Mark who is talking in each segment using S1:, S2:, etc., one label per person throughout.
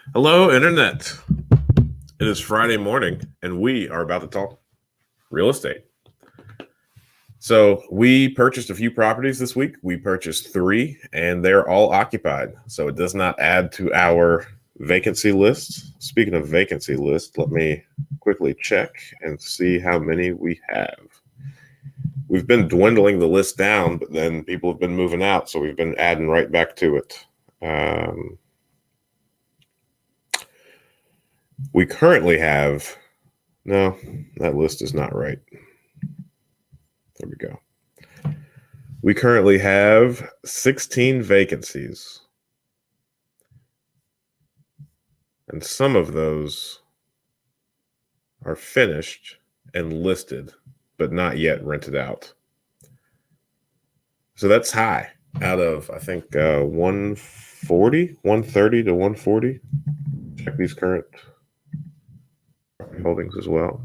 S1: Hello, Internet. It is Friday morning, and we are about to talk real estate. So, we purchased a few properties this week. We purchased 3, and they're all occupied. So, it does not add to our vacancy list. Speaking of vacancy list, let me quickly check and see how many we have. We've been dwindling the list down, but then people have been moving out, so we've been adding right back to it. We currently have, no, that list is not right. There we go. We currently have 16 vacancies. And some of those are finished and listed, but not yet rented out. So that's high out of, I think, 130 to 140. Check these current holdings as well.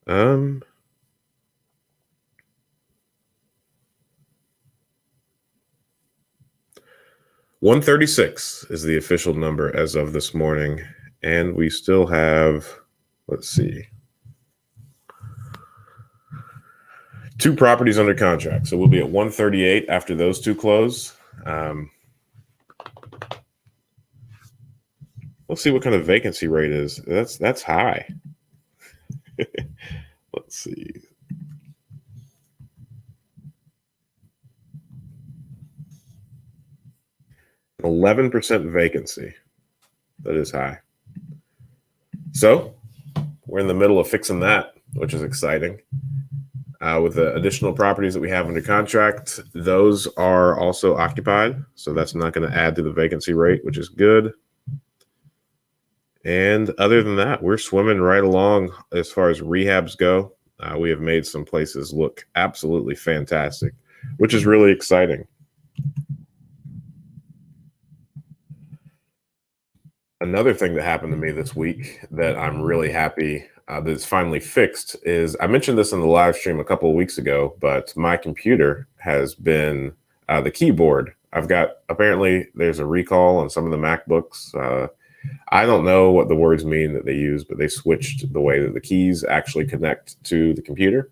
S1: 136 is the official number as of this morning, and we still have, let's see, 2 properties under contract. So we'll be at 138 after those 2 close. Let's see what kind of vacancy rate is. That's high. Let's see. An 11% vacancy. That is high. So we're in the middle of fixing that, which is exciting. With the additional properties that we have under contract, those are also occupied. So that's not going to add to the vacancy rate, which is good. And other than that, we're swimming right along as far as rehabs go. We have made some places look absolutely fantastic, which is really exciting. Another thing that happened to me this week that I'm really happy that it's finally fixed is, I mentioned this in the live stream a couple of weeks ago, but my computer has been, the keyboard. Apparently there's a recall on some of the MacBooks. I don't know what the words mean that they use, but they switched the way that the keys actually connect to the computer,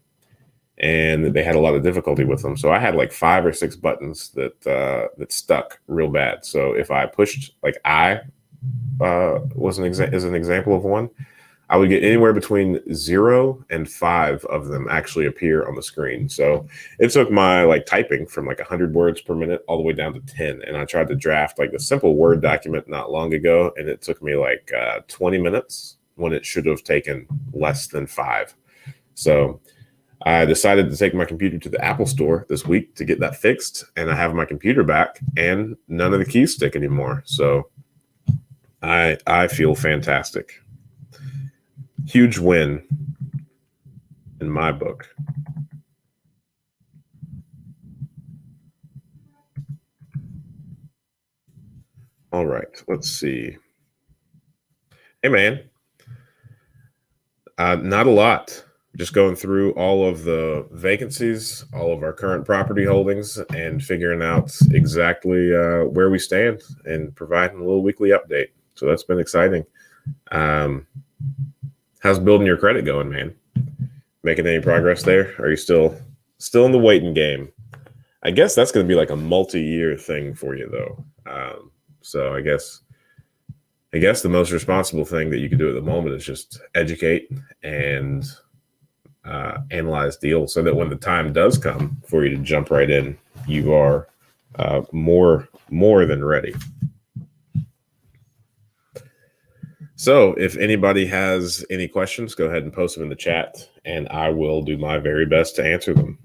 S1: and they had a lot of difficulty with them. So I had like 5 or 6 buttons that stuck real bad. So if I pushed, like I was an example of one, I would get anywhere between 0 and 5 of them actually appear on the screen. So it took my typing from 100 words per minute all the way down to 10. And I tried to draft a simple Word document not long ago, and it took me 20 minutes when it should have taken less than 5. So I decided to take my computer to the Apple Store this week to get that fixed, and I have my computer back, and none of the keys stick anymore. So I feel fantastic. Huge win in my book. All right, let's see. Hey, man. Not a lot. Just going through all of the vacancies, all of our current property holdings, and figuring out exactly where we stand and providing a little weekly update. So that's been exciting. How's building your credit going, man? Making any progress there? Are you still in the waiting game? I guess that's going to be a multi-year thing for you, though. So I guess the most responsible thing that you can do at the moment is just educate and analyze deals, so that when the time does come for you to jump right in, you are more than ready. So if anybody has any questions, go ahead and post them in the chat, and I will do my very best to answer them.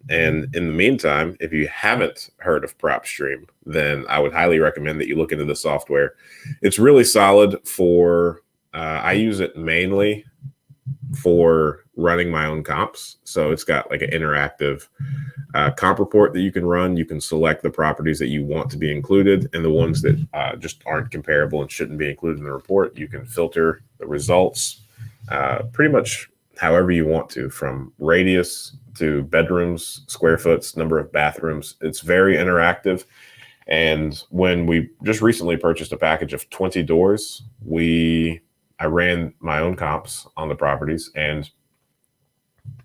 S1: And in the meantime, if you haven't heard of PropStream, then I would highly recommend that you look into the software. It's really solid for, I use it mainly for running my own comps. So it's got an interactive comp report that you can run. You can select the properties that you want to be included, and the ones that just aren't comparable and shouldn't be included in the report. You can filter the results pretty much however you want to, from radius to bedrooms, square foots, number of bathrooms. It's very interactive. And when we just recently purchased a package of 20 doors, I ran my own comps on the properties, and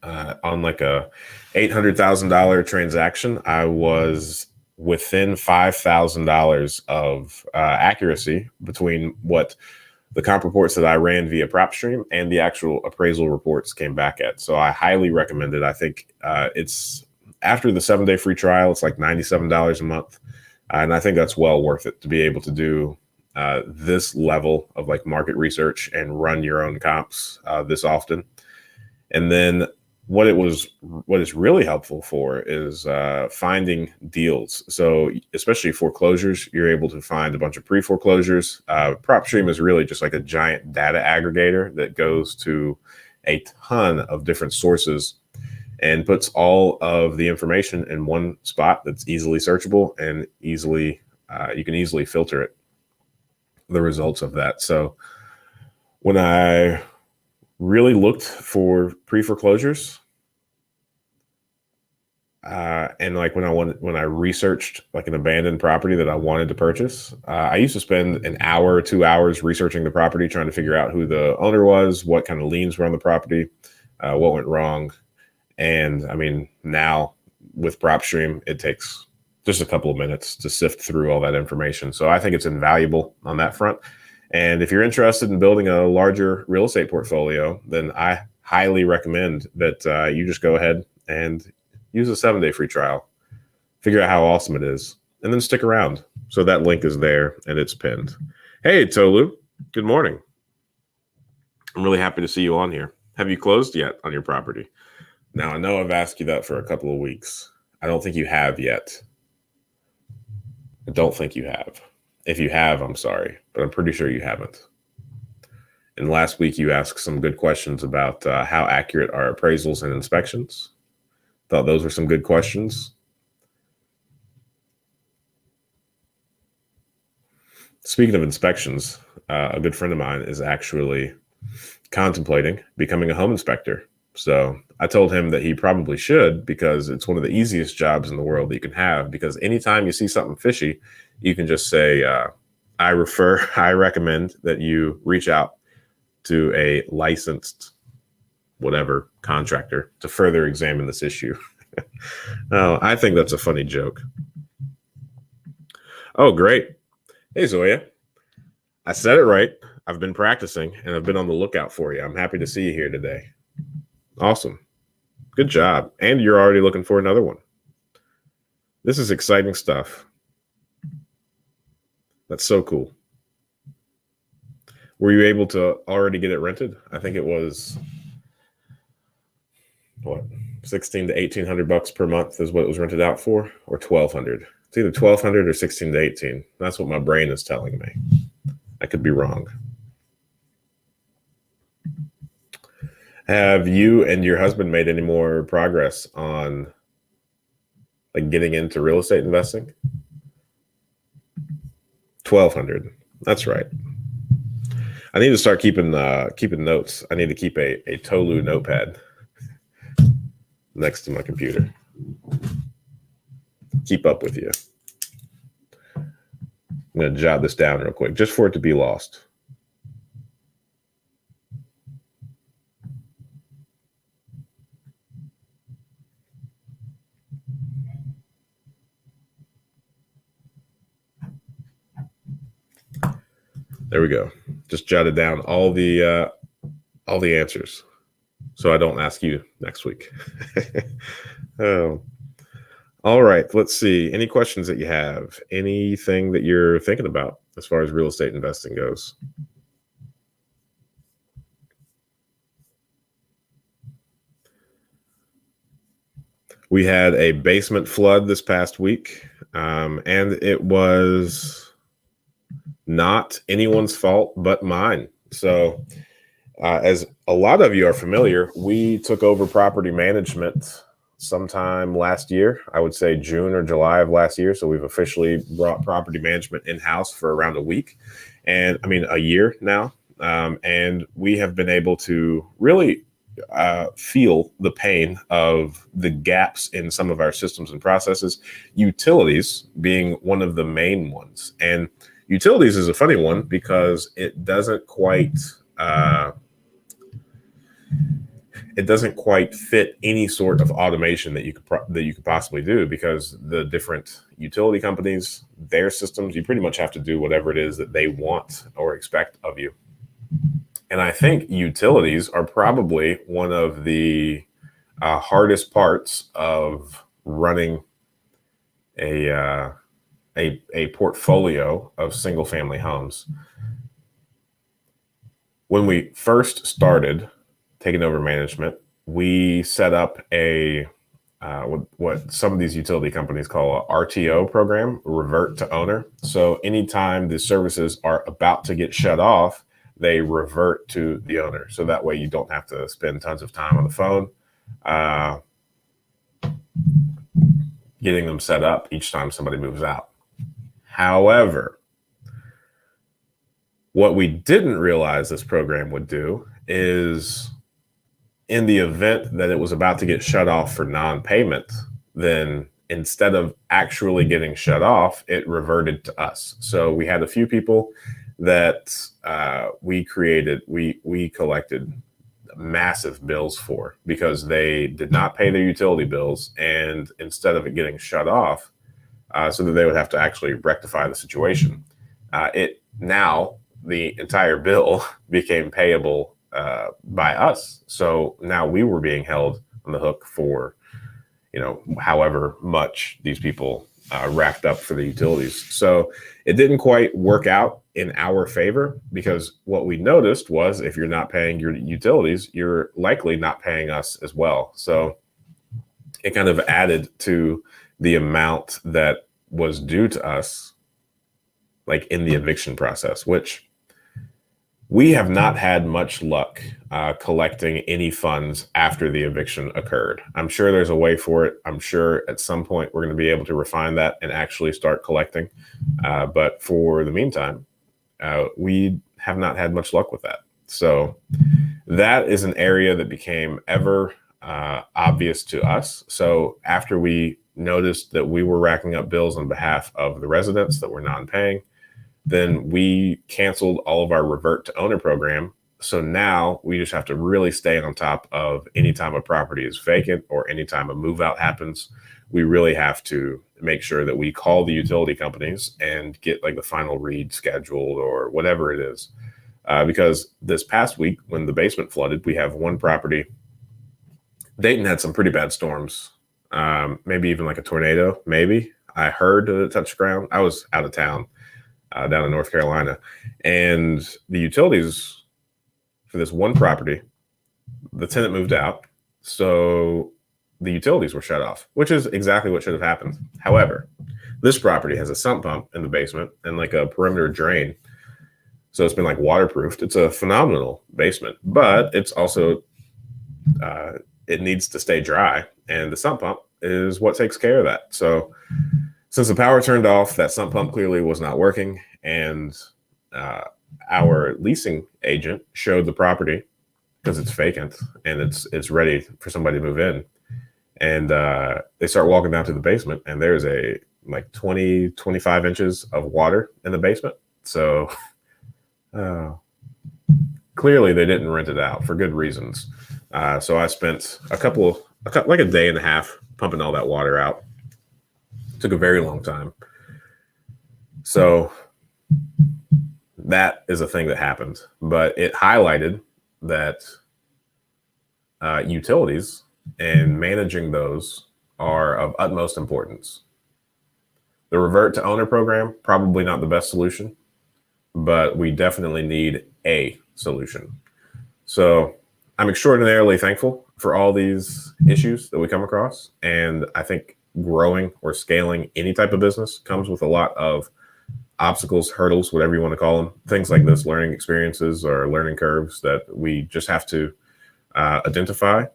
S1: on like a $800,000 transaction, I was within $5,000 of accuracy between what the comp reports that I ran via PropStream and the actual appraisal reports came back at. So I highly recommend it. I think it's after the 7-day free trial, it's like $97 a month. And I think that's well worth it to be able to do this level of like market research and run your own comps this often. And then what is really helpful for is finding deals. So especially foreclosures, you're able to find a bunch of pre-foreclosures. PropStream is really just like a giant data aggregator that goes to a ton of different sources and puts all of the information in one spot that's easily searchable and you can easily filter the results of that. So when I really looked for pre-foreclosures, and like when I researched like an abandoned property that I wanted to purchase, I used to spend an hour or 2 hours researching the property, trying to figure out who the owner was, what kind of liens were on the property, what went wrong. And I mean, now with PropStream, it takes just a couple of minutes to sift through all that information. So I think it's invaluable on that front. And if you're interested in building a larger real estate portfolio, then I highly recommend that you just go ahead and use a 7-day free trial, figure out how awesome it is, and then stick around. So that link is there and it's pinned. Hey, Tolu, good morning. I'm really happy to see you on here. Have you closed yet on your property? Now, I know I've asked you that for a couple of weeks. I don't think you have yet. I don't think you have. If you have, I'm sorry, but I'm pretty sure you haven't. And last week you asked some good questions about how accurate are appraisals and inspections. Thought those were some good questions. Speaking of inspections, a good friend of mine is actually contemplating becoming a home inspector. So I told him that he probably should, because it's one of the easiest jobs in the world that you can have, because anytime you see something fishy, you can just say, I recommend that you reach out to a licensed whatever contractor to further examine this issue. Oh, I think that's a funny joke. Oh, great. Hey, Zoya. I said it right. I've been practicing and I've been on the lookout for you. I'm happy to see you here today. Awesome. Good job. And you're already looking for another one. This is exciting stuff. That's so cool. Were you able to already get it rented? I think it was what, 16 to 1800 bucks per month is what it was rented out for, or 1200. It's either 1200 or 16 to 18. That's what my brain is telling me. I could be wrong. Have you and your husband made any more progress on like getting into real estate investing? 1200. That's right. I need to start keeping notes. I need to keep a Tolu notepad next to my computer. Keep up with you. I'm going to jot this down real quick, just for it to be lost. There we go. Just jotted down all the answers, so I don't ask you next week. Oh. All right. Let's see. Any questions that you have? Anything that you're thinking about as far as real estate investing goes? We had a basement flood this past week, and it was not anyone's fault but mine. So as a lot of you are familiar, we took over property management sometime last year. I would say June or July of last year. So we've officially brought property management in-house for around a year now. And we have been able to really feel the pain of the gaps in some of our systems and processes, utilities being one of the main ones. And utilities is a funny one because it doesn't quite fit any sort of automation that you could possibly do, because the different utility companies, their systems, you pretty much have to do whatever it is that they want or expect of you. And I think utilities are probably one of the hardest parts of running a portfolio of single family homes. When we first started taking over management, we set up what some of these utility companies call a RTO program, revert to owner. So anytime the services are about to get shut off, they revert to the owner. So that way you don't have to spend tons of time on the phone getting them set up each time somebody moves out. However, what we didn't realize this program would do is, in the event that it was about to get shut off for non-payment, then instead of actually getting shut off, it reverted to us. So we had a few people that we collected massive bills for because they did not pay their utility bills, and instead of it getting shut off, so that they would have to actually rectify the situation, now the entire bill became payable by us. So now we were being held on the hook for, however much these people racked up for the utilities. So it didn't quite work out in our favor, because what we noticed was if you're not paying your utilities, you're likely not paying us as well. So it kind of added to the amount that was due to us, like in the eviction process, which we have not had much luck collecting any funds after the eviction occurred. I'm sure there's a way for it. I'm sure at some point we're going to be able to refine that and actually start collecting. But for the meantime, we have not had much luck with that. So that is an area that became ever obvious to us. So after we noticed that we were racking up bills on behalf of the residents that were non-paying, then we canceled all of our revert to owner program. So now we just have to really stay on top of any time a property is vacant or anytime a move out happens. We really have to make sure that we call the utility companies and get like the final read scheduled or whatever it is. Because this past week when the basement flooded, we have one property. Dayton had some pretty bad storms, maybe even like a tornado, maybe. I heard that it touched ground. I was out of town. Down in North Carolina, and the utilities for this one property, the tenant moved out, so the utilities were shut off, which is exactly what should have happened. However, this property has a sump pump in the basement and like a perimeter drain, so it's been like waterproofed. It's a phenomenal basement, but it's also it needs to stay dry, and the sump pump is what takes care of that. So since the power turned off, that sump pump clearly was not working, and our leasing agent showed the property because it's vacant and it's ready for somebody to move in. And they start walking down to the basement, and there's a like 25 inches of water in the basement. So clearly they didn't rent it out for good reasons. So I spent like a day and a half pumping all that water out. Took a very long time. So that is a thing that happened, but it highlighted that utilities and managing those are of utmost importance. The revert to owner program, probably not the best solution, but we definitely need a solution. So I'm extraordinarily thankful for all these issues that we come across. And I think growing or scaling any type of business comes with a lot of obstacles, hurdles, whatever you want to call them, things like this, learning experiences or learning curves that we just have to identify,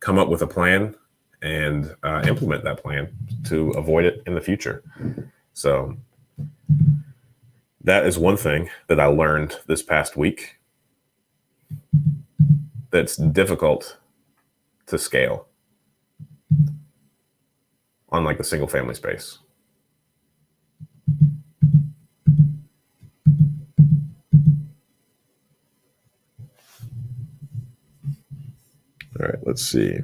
S1: come up with a plan, and implement that plan to avoid it in the future. So that is one thing that I learned this past week. that's difficult to scale on like the single family space. All right, let's see.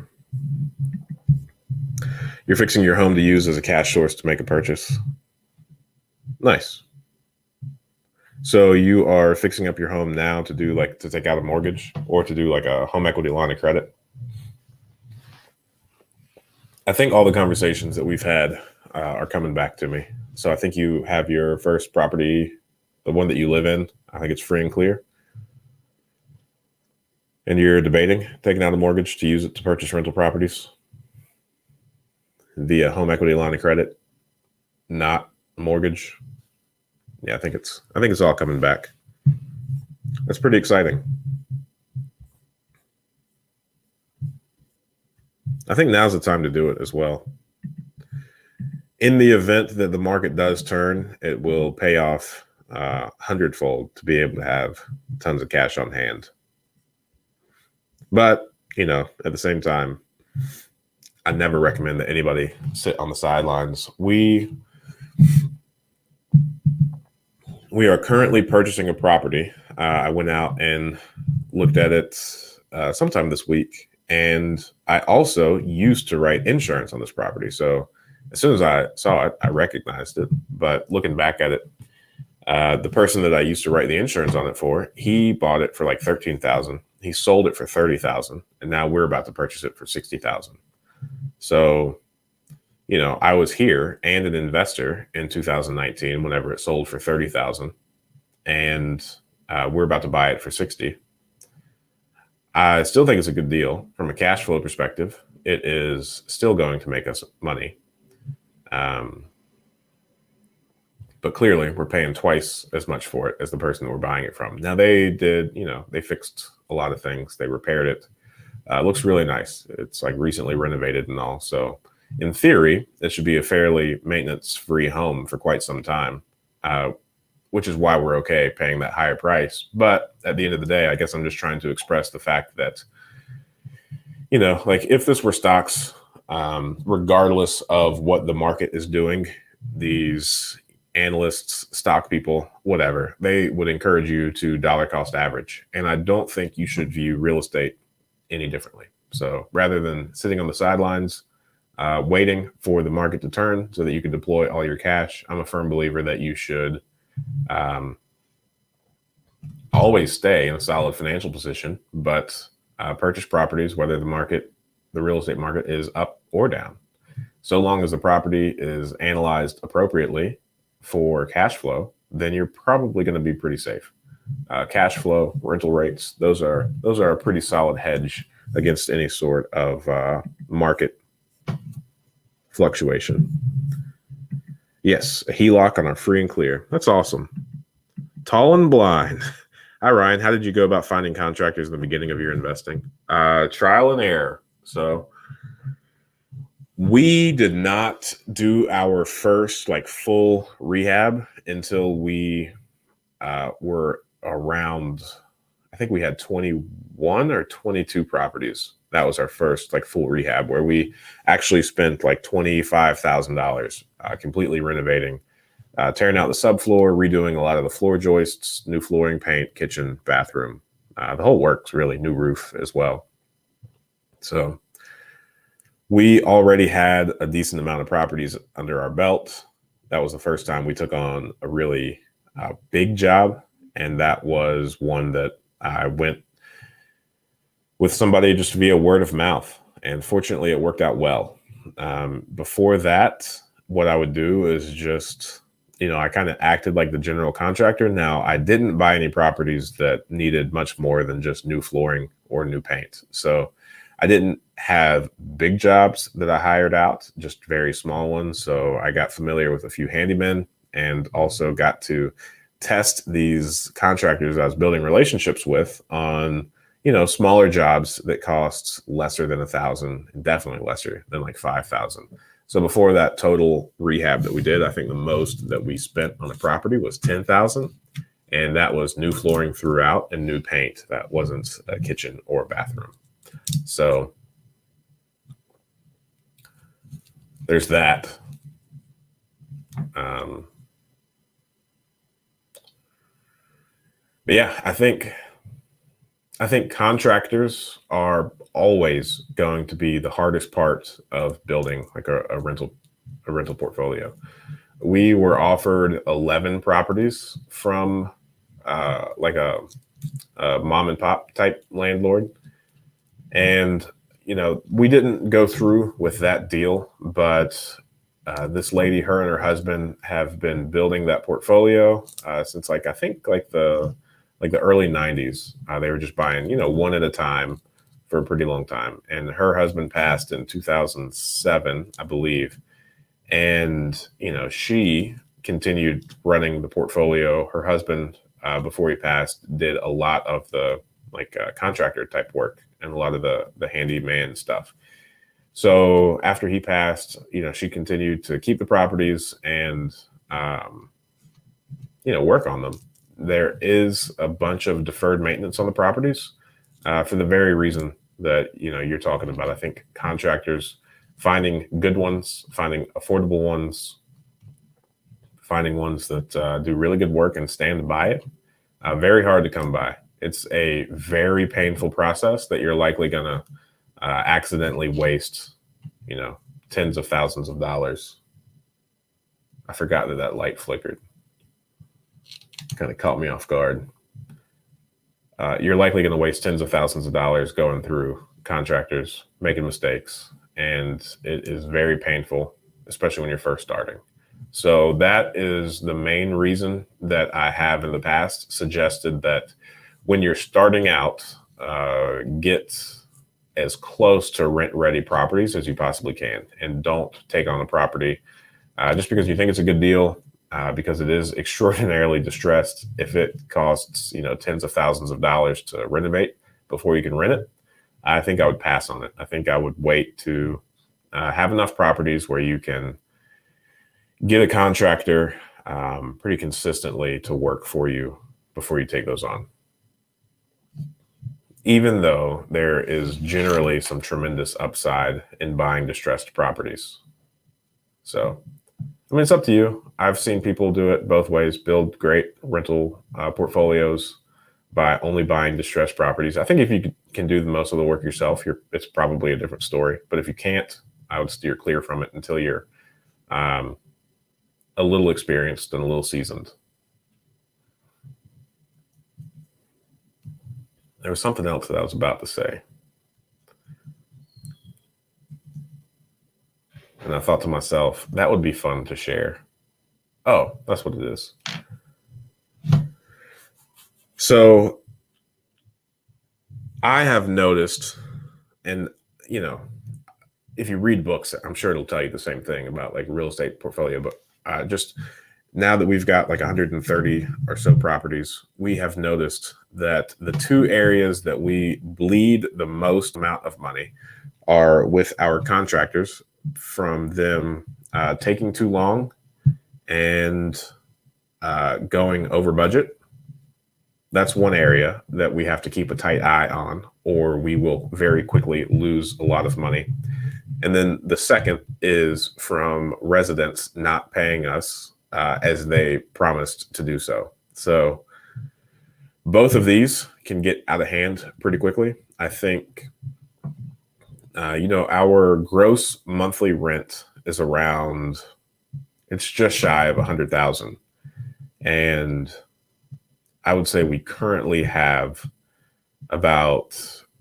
S1: You're fixing your home to use as a cash source to make a purchase. Nice. So you are fixing up your home now to do like to take out a mortgage or to do like a home equity line of credit? I think all the conversations that we've had are coming back to me. So I think you have your first property, the one that you live in. I think it's free and clear. And you're debating taking out a mortgage to use it to purchase rental properties via home equity line of credit, not mortgage. Yeah, I think it's all coming back. That's pretty exciting. I think now's the time to do it as well. In the event that the market does turn, it will pay off hundredfold to be able to have tons of cash on hand. But, at the same time, I never recommend that anybody sit on the sidelines. We are currently purchasing a property. I went out and looked at it sometime this week. And I also used to write insurance on this property. So as soon as I saw it, I recognized it. But looking back at it, the person that I used to write the insurance on it for, he bought it for like $13,000. He sold it for $30,000, and now we're about to purchase it for $60,000. So, I was here and an investor in 2019 whenever it sold for $30,000, and we're about to buy it for $60,000. I still think it's a good deal from a cash flow perspective. It is still going to make us money. But clearly we're paying twice as much for it as the person that we're buying it from. Now they did, they fixed a lot of things. They repaired it. It looks really nice. It's like recently renovated and all. So in theory, it should be a fairly maintenance-free home for quite some time, which is why we're okay paying that higher price. But at the end of the day, I guess I'm just trying to express the fact that, like if this were stocks, regardless of what the market is doing, these analysts, stock people, whatever, they would encourage you to dollar cost average. And I don't think you should view real estate any differently. So rather than sitting on the sidelines, waiting for the market to turn so that you can deploy all your cash, I'm a firm believer that you should always stay in a solid financial position, but purchase properties, whether the real estate market is up or down. So long as the property is analyzed appropriately for cash flow, then you're probably going to be pretty safe. Cash flow, rental rates, those are a pretty solid hedge against any sort of market fluctuation. Yes, a HELOC on our free and clear. That's awesome. Tall and blind. Hi, Ryan. How did you go about finding contractors in the beginning of your investing? Trial and error. So we did not do our first full rehab until we were around, I think we had 21 or 22 properties. That was our first full rehab where we actually spent $25,000 completely renovating, tearing out the subfloor, redoing a lot of the floor joists, new flooring, paint, kitchen, bathroom, the whole works really, new roof as well. So we already had a decent amount of properties under our belt. That was the first time we took on a really big job. And that was one that I went with somebody just via word of mouth. And fortunately, it worked out well. Before that, what I would do is just, I kind of acted like the general contractor. Now, I didn't buy any properties that needed much more than just new flooring or new paint. So I didn't have big jobs that I hired out, just very small ones. So I got familiar with a few handymen and also got to test these contractors I was building relationships with on, smaller jobs that cost lesser than $1,000, definitely lesser than $5,000. So before that total rehab that we did, I think the most that we spent on a property was $10,000. And that was new flooring throughout and new paint. That wasn't a kitchen or a bathroom. So there's that. But yeah, I think contractors are always going to be the hardest part of building like a rental portfolio. We were offered 11 properties from like a mom and pop type landlord, and we didn't go through with that deal. But this lady, her and her husband, have been building that portfolio since I think the early 90s. They were just buying, one at a time for a pretty long time. And her husband passed in 2007, I believe. And, she continued running the portfolio. Her husband, before he passed, did a lot of the contractor type work and a lot of the handyman stuff. So after he passed, she continued to keep the properties and, work on them. There is a bunch of deferred maintenance on the properties for the very reason that, you're talking about. I think contractors finding good ones, finding affordable ones, finding ones that do really good work and stand by it, very hard to come by. It's a very painful process that you're likely going to accidentally waste, tens of thousands of dollars. I forgot that light flickered. Kind of caught me off guard. You're likely going to waste tens of thousands of dollars going through contractors, making mistakes, and it is very painful, especially when you're first starting. So that is the main reason that I have in the past suggested that when you're starting out, get as close to rent-ready properties as you possibly can, and don't take on a property just because you think it's a good deal, because it is extraordinarily distressed. If it costs tens of thousands of dollars to renovate before you can rent it, I think I would pass on it. I think I would wait to have enough properties where you can get a contractor pretty consistently to work for you before you take those on. Even though there is generally some tremendous upside in buying distressed properties. So, it's up to you. I've seen people do it both ways, build great rental portfolios by only buying distressed properties. I think if you can do most of the work yourself, it's probably a different story. But if you can't, I would steer clear from it until you're a little experienced and a little seasoned. There was something else that I was about to say. And I thought to myself, that would be fun to share. Oh, that's what it is. So I have noticed, and if you read books, I'm sure it'll tell you the same thing about real estate portfolio. But just now that we've got 130 or so properties, we have noticed that the two areas that we bleed the most amount of money are with our contractors, from them taking too long and going over budget. That's one area that we have to keep a tight eye on, or we will very quickly lose a lot of money. And then the second is from residents not paying us as they promised to do so. So both of these can get out of hand pretty quickly. I think, our gross monthly rent is it's just shy of 100,000. And I would say we currently have about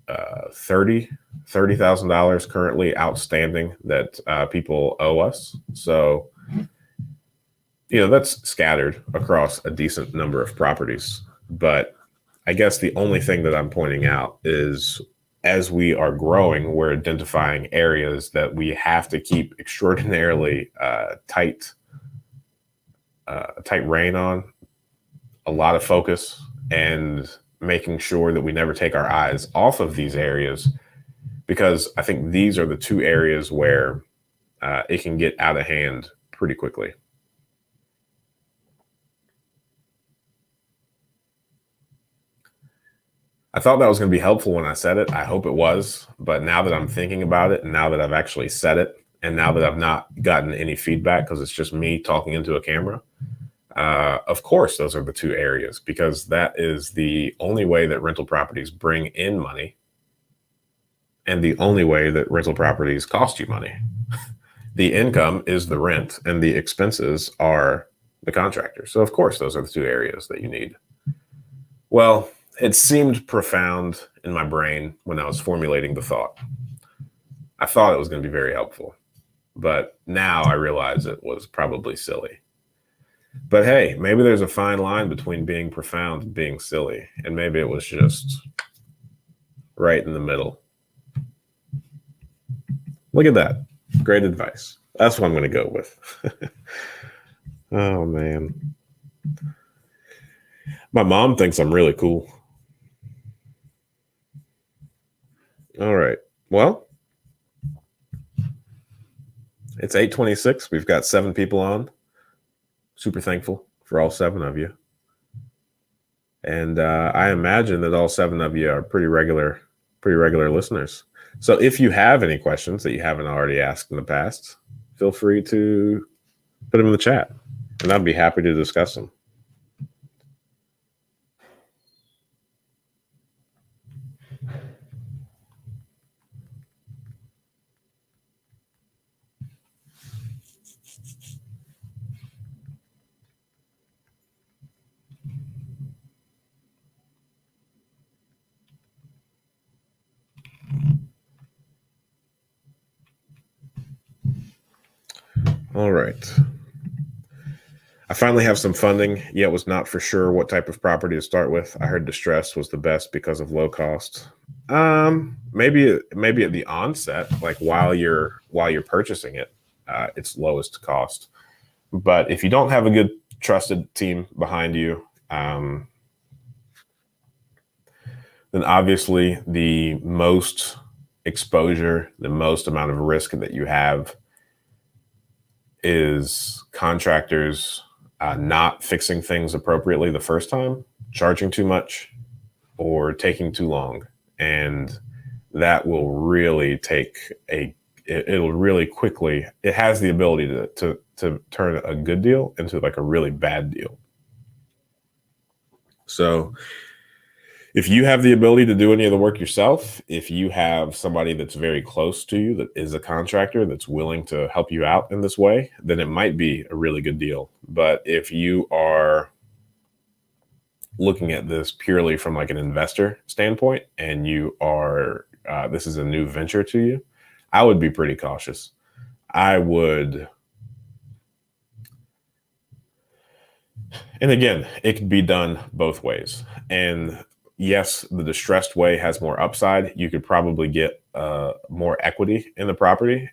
S1: $30,000 currently outstanding that people owe us. So, that's scattered across a decent number of properties. But I guess the only thing that I'm pointing out is, as we are growing, we're identifying areas that we have to keep extraordinarily tight rein on, a lot of focus, and making sure that we never take our eyes off of these areas, because I think these are the two areas where it can get out of hand pretty quickly. I thought that was going to be helpful when I said it. I hope it was. But now that I'm thinking about it, and now that I've actually said it, and now that I've not gotten any feedback because it's just me talking into a camera, of course, those are the two areas, because that is the only way that rental properties bring in money and the only way that rental properties cost you money. The income is the rent and the expenses are the contractor. So, of course, those are the two areas that you need. Well, it seemed profound in my brain when I was formulating the thought. I thought it was going to be very helpful, but now I realize it was probably silly. But hey, maybe there's a fine line between being profound and being silly, and maybe it was just right in the middle. Look at that. Great advice. That's what I'm going to go with. Oh, man. My mom thinks I'm really cool. All right. Well, it's 8:26. We've got 7 people on. Super thankful for all 7 of you. And I imagine that all 7 of you are pretty regular listeners. So if you have any questions that you haven't already asked in the past, feel free to put them in the chat, and I'd be happy to discuss them. All right. I finally have some funding, yet was not for sure what type of property to start with. I heard distressed was the best because of low cost. Maybe at the onset, like while you're purchasing it, it's lowest cost. But if you don't have a good trusted team behind you, then obviously the most exposure, the most amount of risk that you have is contractors not fixing things appropriately the first time, charging too much, or taking too long. And that will really it'll really quickly, it has the ability to turn a good deal into like a really bad deal. So if you have the ability to do any of the work yourself, if you have somebody that's very close to you that is a contractor that's willing to help you out in this way, then it might be a really good deal. But if you are looking at this purely from like an investor standpoint and you are this is a new venture to you, I would be pretty cautious. And again, it can be done both ways. And yes, the distressed way has more upside. You could probably get more equity in the property,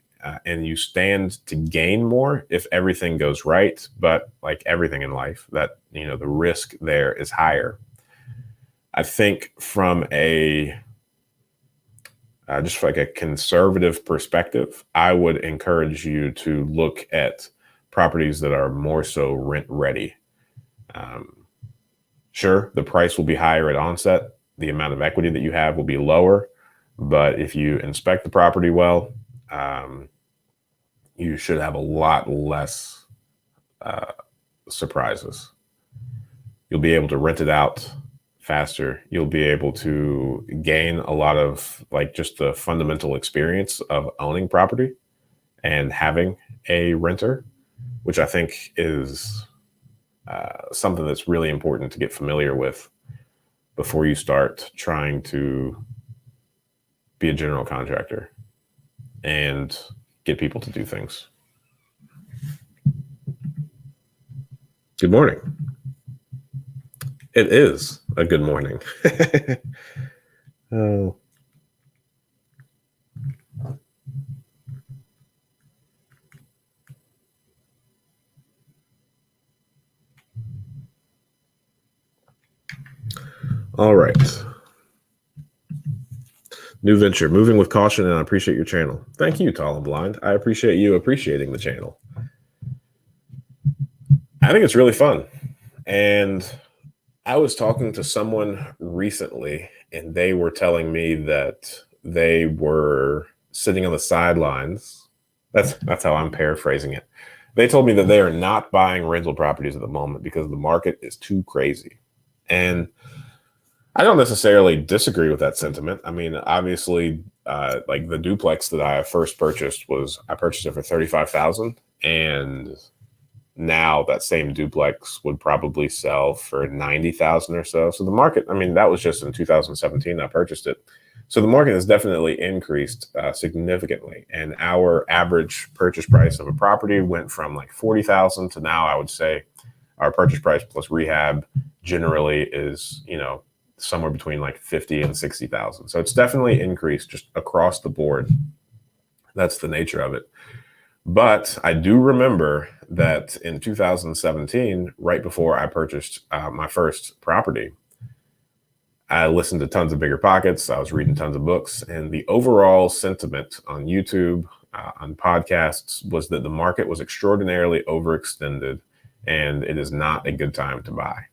S1: and you stand to gain more if everything goes right. But like everything in life, that the risk there is higher. I think from a just like a conservative perspective, I would encourage you to look at properties that are more so rent ready. Sure, the price will be higher at onset. The amount of equity that you have will be lower. But if you inspect the property well, you should have a lot less surprises. You'll be able to rent it out faster. You'll be able to gain a lot of like just the fundamental experience of owning property and having a renter, which I think is something that's really important to get familiar with before you start trying to be a general contractor and get people to do things. Good morning. It is a good morning. Oh. All right. New venture, moving with caution, and I appreciate your channel. Thank you, Tall and Blind. I appreciate you appreciating the channel. I think it's really fun. And I was talking to someone recently, and they were telling me that they were sitting on the sidelines. That's how I'm paraphrasing it. They told me that they are not buying rental properties at the moment because the market is too crazy. And I don't necessarily disagree with that sentiment. I mean, obviously, like the duplex that I first purchased I purchased it for 35,000, and now that same duplex would probably sell for 90,000 or so. So the market, I mean, that was just in 2017 I purchased it. So the market has definitely increased significantly, and our average purchase price of a property went from like 40,000 to now I would say our purchase price plus rehab generally is, somewhere between like 50 and 60,000. So it's definitely increased just across the board. That's the nature of it. But I do remember that in 2017, right before I purchased my first property, I listened to tons of Bigger Pockets. I was reading tons of books, and the overall sentiment on YouTube, on podcasts, was that the market was extraordinarily overextended, and it is not a good time to buy.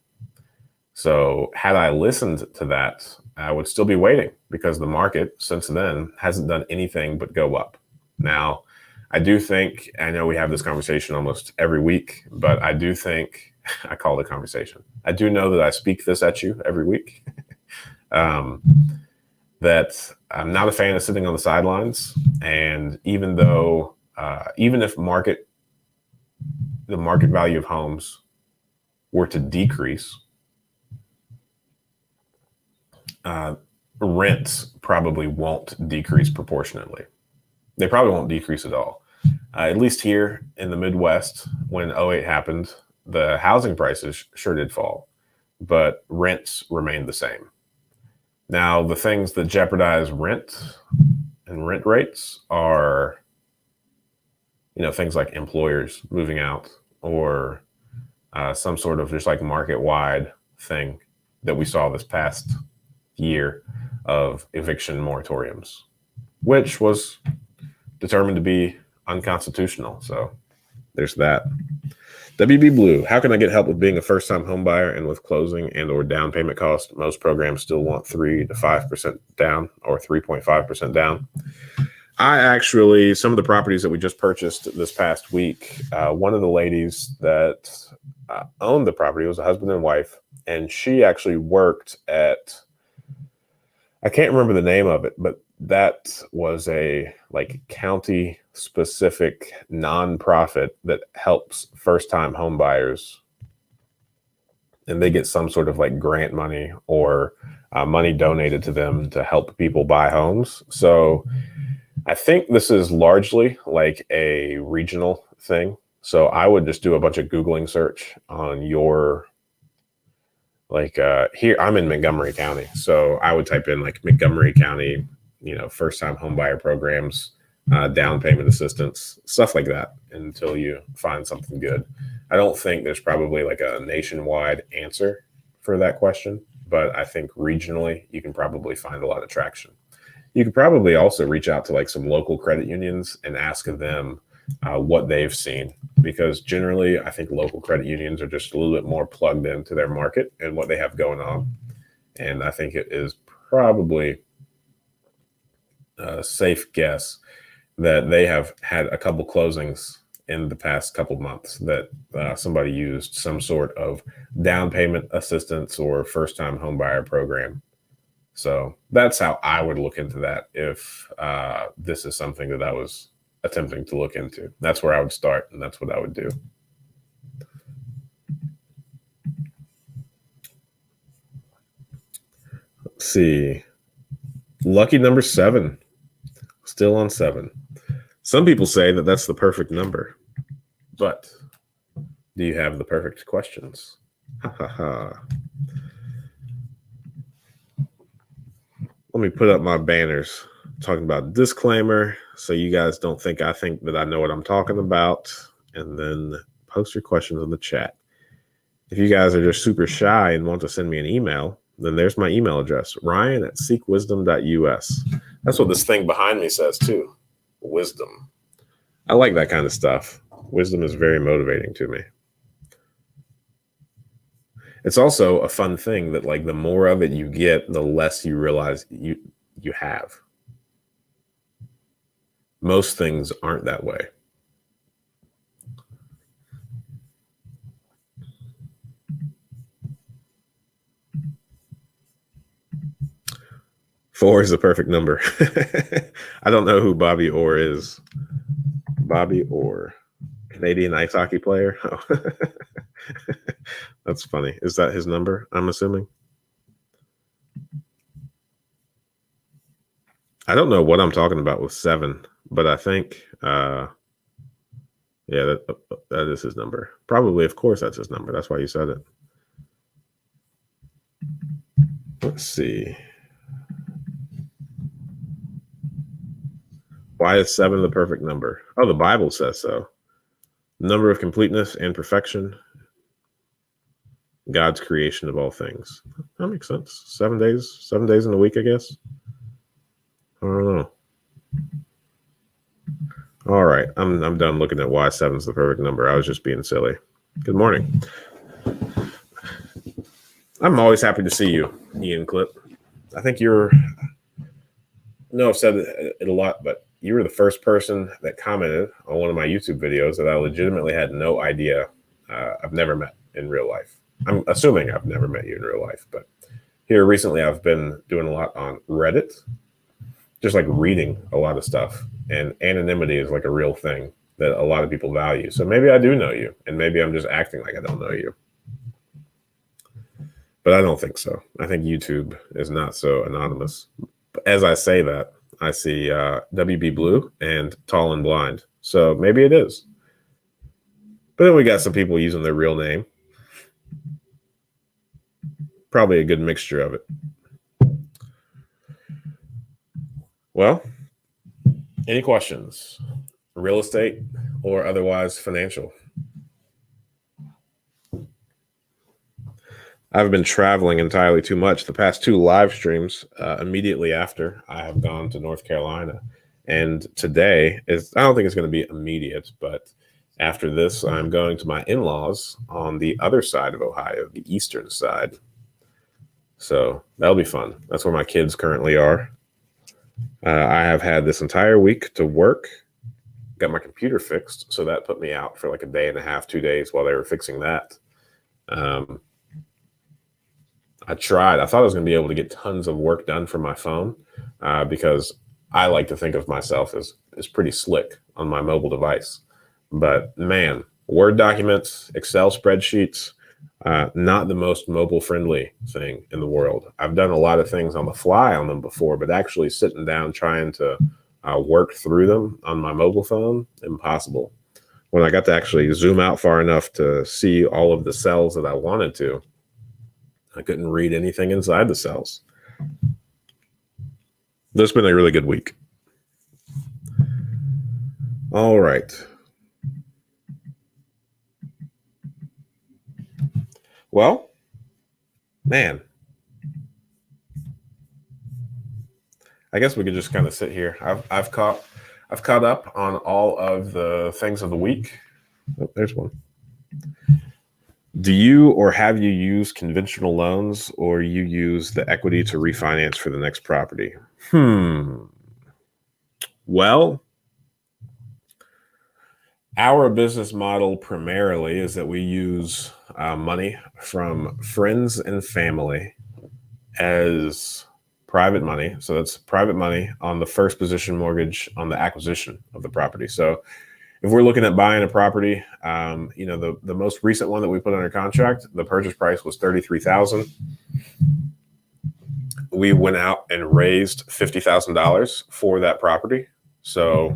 S1: So had I listened to that, I would still be waiting because the market since then hasn't done anything but go up. Now, I do think, I know we have this conversation almost every week, but I do think, I call it a conversation. I do know that I speak this at you every week. That I'm not a fan of sitting on the sidelines. And even though, even if the market value of homes were to decrease, rents probably won't decrease proportionately. They probably won't decrease at all. At least here in the Midwest, when 08 happened, the housing prices sure did fall, but rents remained the same. Now, the things that jeopardize rent and rent rates are, things like employers moving out or some sort of just like market-wide thing that we saw this past year of eviction moratoriums, which was determined to be unconstitutional. So there's that. WB Blue, how can I get help with being a first-time home buyer and with closing and or down payment cost? Most programs still want 3 to 5% down or 3.5% down. Some of the properties that we just purchased this past week, one of the ladies that owned the property was a husband and wife, and she actually worked at, I can't remember the name of it, but that was a like county specific nonprofit that helps first time home buyers, and they get some sort of like grant money or money donated to them to help people buy homes. So I think this is largely like a regional thing. So I would just do a bunch of Googling search on your, here I'm in Montgomery County. So I would type in like Montgomery County, first time home buyer programs, down payment assistance, stuff like that until you find something good. I don't think there's probably like a nationwide answer for that question, but I think regionally you can probably find a lot of traction. You could probably also reach out to like some local credit unions and ask them what they've seen, because generally I think local credit unions are just a little bit more plugged into their market and what they have going on. And I think it is probably a safe guess that they have had a couple closings in the past couple months that somebody used some sort of down payment assistance or first time home buyer program. So that's how I would look into that if this is something that I was attempting to look into. That's where I would start, and that's what I would do. Let's see. Lucky number 7. Still on 7. Some people say that that's the perfect number, but do you have the perfect questions? Ha ha ha. Let me put up my banners talking about disclaimer so you guys don't think I think that I know what I'm talking about, and then post your questions in the chat. If you guys are just super shy and want to send me an email, then there's my email address, ryan@seekwisdom.us. That's what this thing behind me says too. Wisdom. I like that kind of stuff. Wisdom is very motivating to me. It's also a fun thing that like the more of it you get, the less you realize you have. Most things aren't that way. Four is the perfect number. I don't know who Bobby Orr is. Bobby Orr, Canadian ice hockey player. Oh. That's funny. Is that his number? I'm assuming. I don't know what I'm talking about with 7, but I think, yeah, that is his number. Probably, of course, that's his number. That's why you said it. Let's see. Why is 7 the perfect number? Oh, the Bible says so. Number of completeness and perfection. God's creation of all things. That makes sense. 7 days in a week, I guess. I don't know. All right, I'm done looking at why 7's the perfect number. I was just being silly. Good morning. I'm always happy to see you, Ian Clip. I think I've said it a lot, but you were the first person that commented on one of my YouTube videos that I legitimately had no idea I've never met in real life. I'm assuming I've never met you in real life, but here recently I've been doing a lot on Reddit, just like reading a lot of stuff, and anonymity is like a real thing that a lot of people value. So maybe I do know you, and maybe I'm just acting like I don't know you. But I don't think so. I think YouTube is not so anonymous. As I say that, I see WB Blue and Tall and Blind. So maybe it is. But then we got some people using their real name. Probably a good mixture of it. Well, any questions? Real estate or otherwise financial? I've been traveling entirely too much. The past 2 live streams, immediately after, I have gone to North Carolina. And today I don't think it's going to be immediate, but after this, I'm going to my in-laws on the other side of Ohio, the eastern side. So that'll be fun. That's where my kids currently are. I have had this entire week to work, got my computer fixed. So that put me out for like a day and a half, 2 days while they were fixing that. I thought I was going to be able to get tons of work done from my phone because I like to think of myself as pretty slick on my mobile device. But man, Word documents, Excel spreadsheets, not the most mobile friendly thing in the world. I've done a lot of things on the fly on them before, but actually sitting down trying to work through them on my mobile phone, impossible. When I got to actually zoom out far enough to see all of the cells that I wanted to, I couldn't read anything inside the cells. This has been a really good week. All right. Well, man, I guess we could just kind of sit here. I've caught up on all of the things of the week. Oh, there's one. Do you or have you used conventional loans, or you use the equity to refinance for the next property? Well, our business model primarily is that we use money from friends and family as private money. So that's private money on the first position mortgage on the acquisition of the property. So if we're looking at buying a property, the most recent one that we put under contract, the purchase price was $33,000. We went out and raised $50,000 for that property. So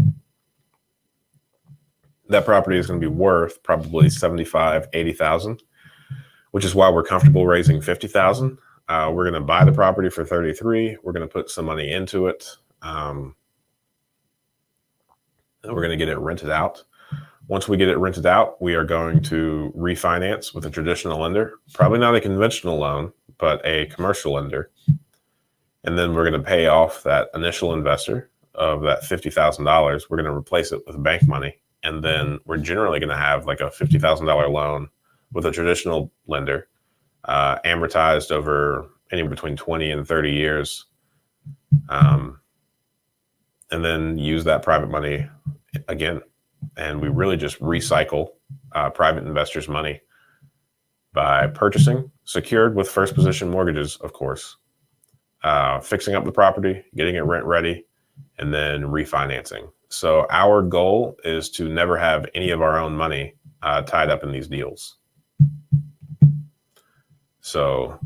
S1: that property is going to be worth probably $75,000, $80,000, which is why we're comfortable raising $50,000. We're going to buy the property for $33,000. We're going to put some money into it. And we're going to get it rented out. Once we get it rented out, we are going to refinance with a traditional lender, probably not a conventional loan, but a commercial lender. And then we're going to pay off that initial investor of that $50,000. We're going to replace it with bank money. And then we're generally going to have like a $50,000 loan with a traditional lender amortized over anywhere between 20 and 30 years. And then use that private money again. And we really just recycle private investors' money by purchasing, secured with first position mortgages, of course, fixing up the property, getting it rent ready, and then refinancing. So our goal is to never have any of our own money tied up in these deals. So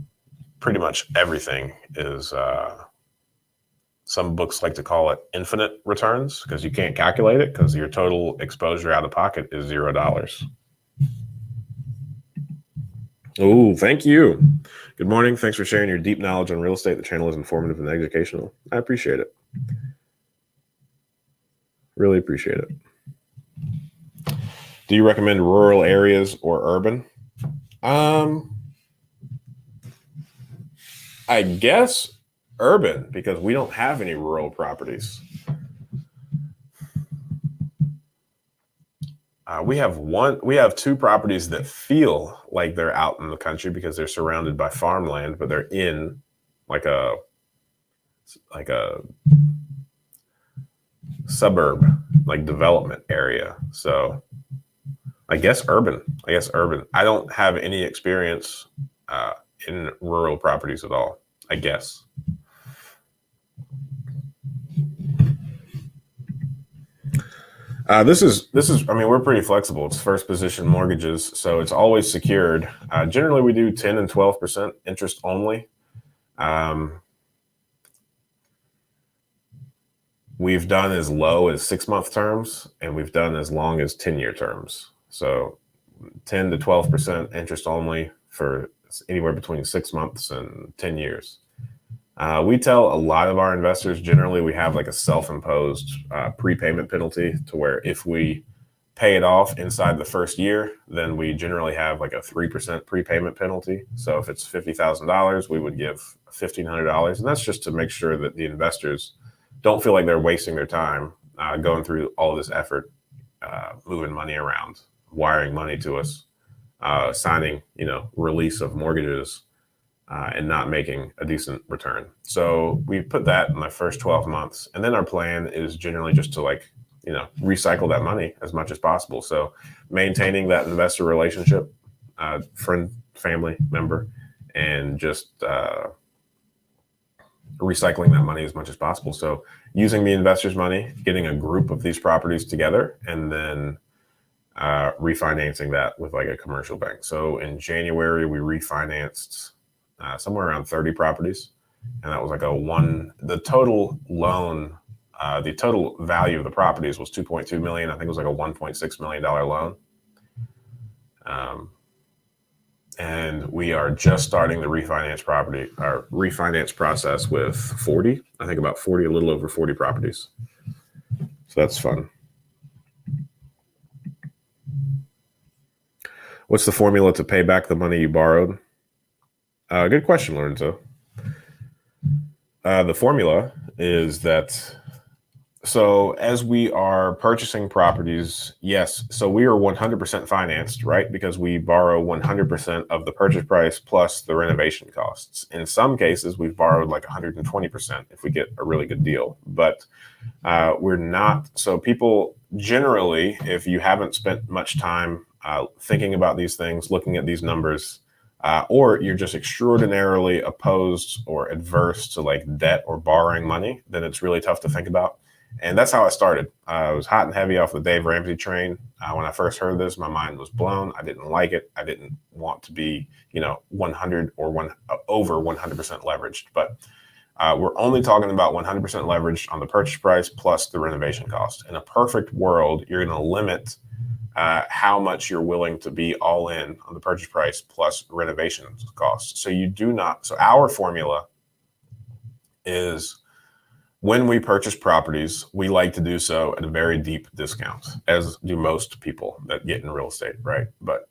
S1: pretty much everything is, some books like to call it infinite returns, because you can't calculate it because your total exposure out of pocket is $0. Oh, thank you. Good morning. Thanks for sharing your deep knowledge on real estate. The channel is informative and educational. I appreciate it. Really appreciate it. Do you recommend rural areas or urban? I guess urban, because we don't have any rural properties. We have two properties that feel like they're out in the country because they're surrounded by farmland, but they're in like a suburb, like development area. So I guess urban. I don't have any experience in rural properties at all, I guess. This is, I mean, we're pretty flexible. It's first position mortgages, so it's always secured. Generally, we do 10 and 12% interest only. We've done as low as 6-month terms, and we've done as long as 10-year terms. So 10 to 12% interest only for anywhere between 6 months and 10 years. We tell a lot of our investors, generally we have like a self-imposed prepayment penalty, to where if we pay it off inside the first year, then we generally have like a 3% prepayment penalty. So if it's $50,000, we would give $1,500. And that's just to make sure that the investors don't feel like they're wasting their time going through all this effort, moving money around, wiring money to us, signing, release of mortgages, and not making a decent return. So we put that in the first 12 months. And then our plan is generally just to recycle that money as much as possible. So maintaining that investor relationship, friend, family member, and just recycling that money as much as possible. So using the investor's money, getting a group of these properties together, and then refinancing that with like a commercial bank. So in January, we refinanced somewhere around 30 properties. And that was like the total loan, the total value of the properties was $2.2 million. I think it was like a $1.6 million loan. And we are just starting the refinance process with 40, I think about 40, a little over 40 properties. So that's fun. What's the formula to pay back the money you borrowed? Good question, Lorenzo. The formula is that, so as we are purchasing properties, yes, so we are 100% financed, right? Because we borrow 100% of the purchase price plus the renovation costs. In some cases, we've borrowed like 120% if we get a really good deal. But we're not, so people generally, if you haven't spent much time thinking about these things, looking at these numbers, or you're just extraordinarily opposed or adverse to like debt or borrowing money, then it's really tough to think about. And that's how I started. I was hot and heavy off the Dave Ramsey train. When I first heard this, my mind was blown. I didn't like it. I didn't want to be, 100 or over 100% leveraged. But we're only talking about 100% leveraged on the purchase price plus the renovation cost. In a perfect world, you're going to limit how much you're willing to be all in on the purchase price plus renovation costs. So you do not. So our formula is, when we purchase properties, we like to do so at a very deep discount, as do most people that get in real estate, right? But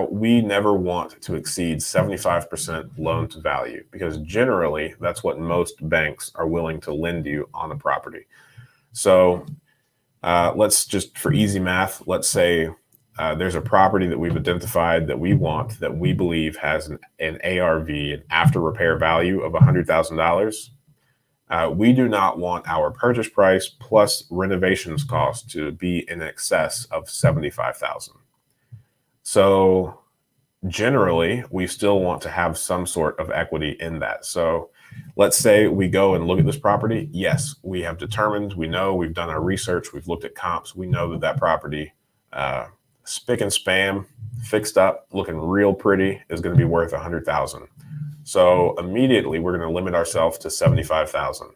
S1: we never want to exceed 75% loan to value, because generally that's what most banks are willing to lend you on a property. So let's just, for easy math, let's say there's a property that we've identified that we want, that we believe has an ARV, an after repair value of $100,000. We do not want our purchase price plus renovations cost to be in excess of $75,000. So generally, we still want to have some sort of equity in that. So let's say we go and look at this property. Yes, we have determined, we know, we've done our research, we've looked at comps. We know that that property, spick and span, fixed up, looking real pretty, is going to be worth $100,000. So immediately we're going to limit ourselves to $75,000.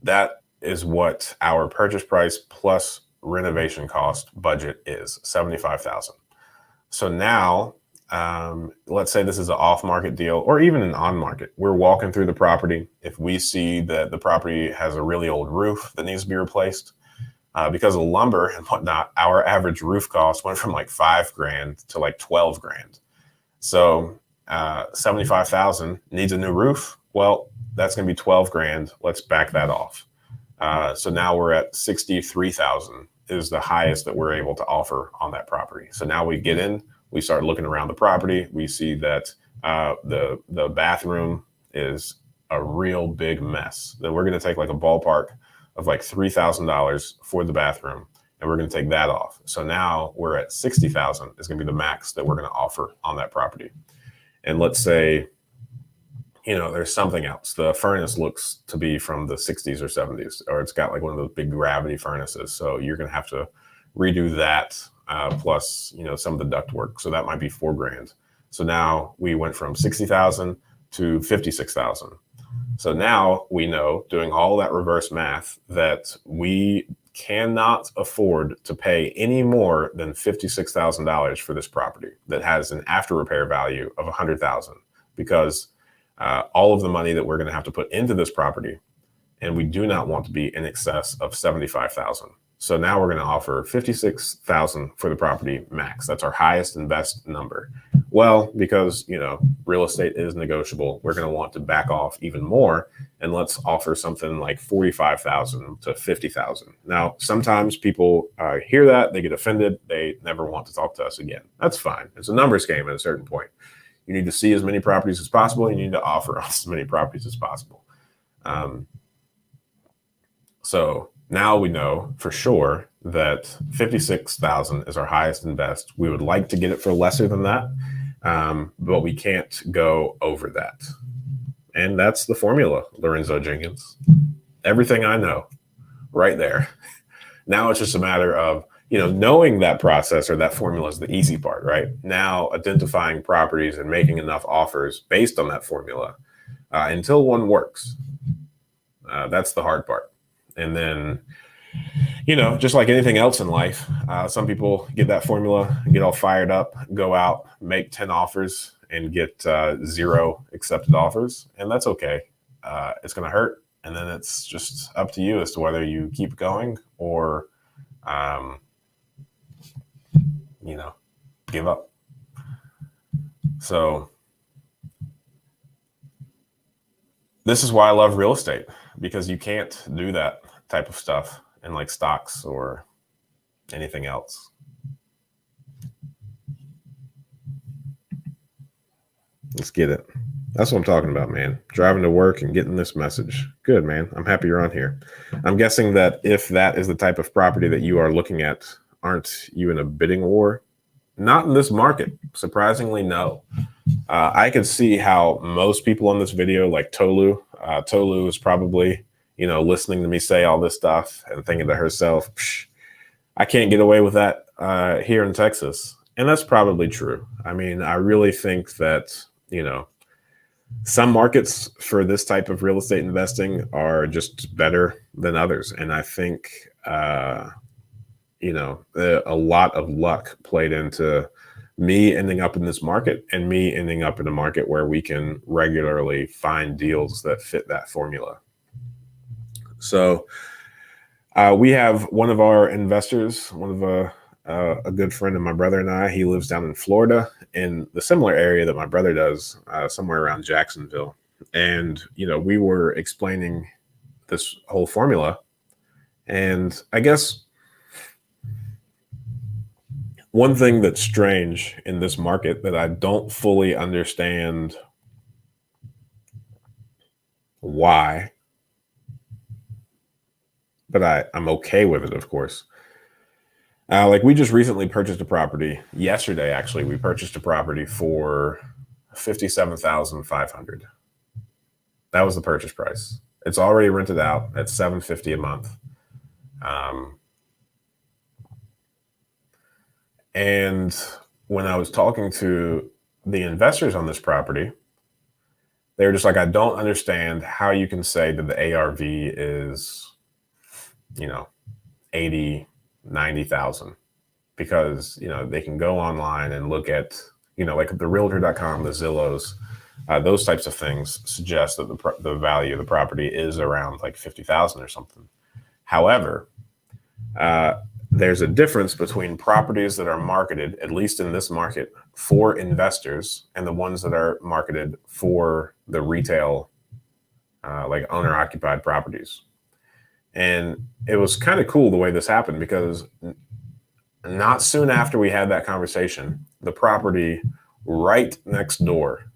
S1: That is what our purchase price plus renovation cost budget is, $75,000. So now, let's say this is an off-market deal or even an on-market. We're walking through the property. If we see that the property has a really old roof that needs to be replaced, because of lumber and whatnot, our average roof cost went from like $5,000 to like $12,000. So 75,000 needs a new roof. Well, that's going to be $12,000. Let's back that off. So now we're at 63,000 is the highest that we're able to offer on that property. So now we get in, we start looking around the property. We see that the bathroom is a real big mess. Then we're going to take like a ballpark of like $3,000 for the bathroom, and we're going to take that off. So now we're at 60,000 is going to be the max that we're going to offer on that property. And let's say, there's something else. The furnace looks to be from the 60s or 70s, or it's got like one of those big gravity furnaces. So you're going to have to redo that, plus, some of the duct work. So that might be $4,000. So now we went from 60,000 to 56,000. So now we know, doing all that reverse math, that we cannot afford to pay any more than $56,000 for this property that has an after repair value of $100,000, because all of the money that we're going to have to put into this property, and we do not want to be in excess of $75,000. So now we're going to offer $56,000 for the property max. That's our highest and best number. Well, because, real estate is negotiable, we're going to want to back off even more, and let's offer something like $45,000 to $50,000. Now, sometimes people hear that, they get offended, they never want to talk to us again. That's fine. It's a numbers game at a certain point. You need to see as many properties as possible. You need to offer as many properties as possible. So now we know for sure that 56,000 is our highest and best. We would like to get it for lesser than that, but we can't go over that. And that's the formula, Lorenzo Jenkins. Everything I know, right there. Now it's just a matter of, knowing that process or that formula is the easy part, right? Now identifying properties and making enough offers based on that formula until one works. That's the hard part. And then, just like anything else in life, some people get that formula, get all fired up, go out, make 10 offers and get 0 accepted offers. And that's okay. It's going to hurt. And then it's just up to you as to whether you keep going or, give up. So this is why I love real estate, because you can't do that type of stuff in like stocks or anything else. Let's get it. That's what I'm talking about, man. Driving to work and getting this message. Good, man. I'm happy you're on here. I'm guessing that if that is the type of property that you are looking at, aren't you in a bidding war? Not in this market. Surprisingly, no. I could see how most people on this video, like Tolu is probably, listening to me say all this stuff and thinking to herself, I can't get away with that here in Texas. And that's probably true. I mean, I really think that, some markets for this type of real estate investing are just better than others. And I think, a lot of luck played into me ending up in this market and me ending up in a market where we can regularly find deals that fit that formula. So we have one of our investors, a good friend of my brother and I. He lives down in Florida in the similar area that my brother does, somewhere around Jacksonville. And, we were explaining this whole formula. And I guess One thing that's strange in this market that I don't fully understand why, but I'm okay with it, of course. Like we just recently purchased a property yesterday. Actually, we purchased a property for 57,500. That was the purchase price. It's already rented out at $750 a month. And when I was talking to the investors on this property, they were just like, I don't understand how you can say that the ARV is, 80, 90,000, because, they can go online and look at, like the realtor.com, the Zillows, those types of things suggest that the value of the property is around like 50,000 or something. However, there's a difference between properties that are marketed, at least in this market, for investors and the ones that are marketed for the retail, like owner-occupied properties. And it was kind of cool the way this happened, because not soon after we had that conversation, the property right next door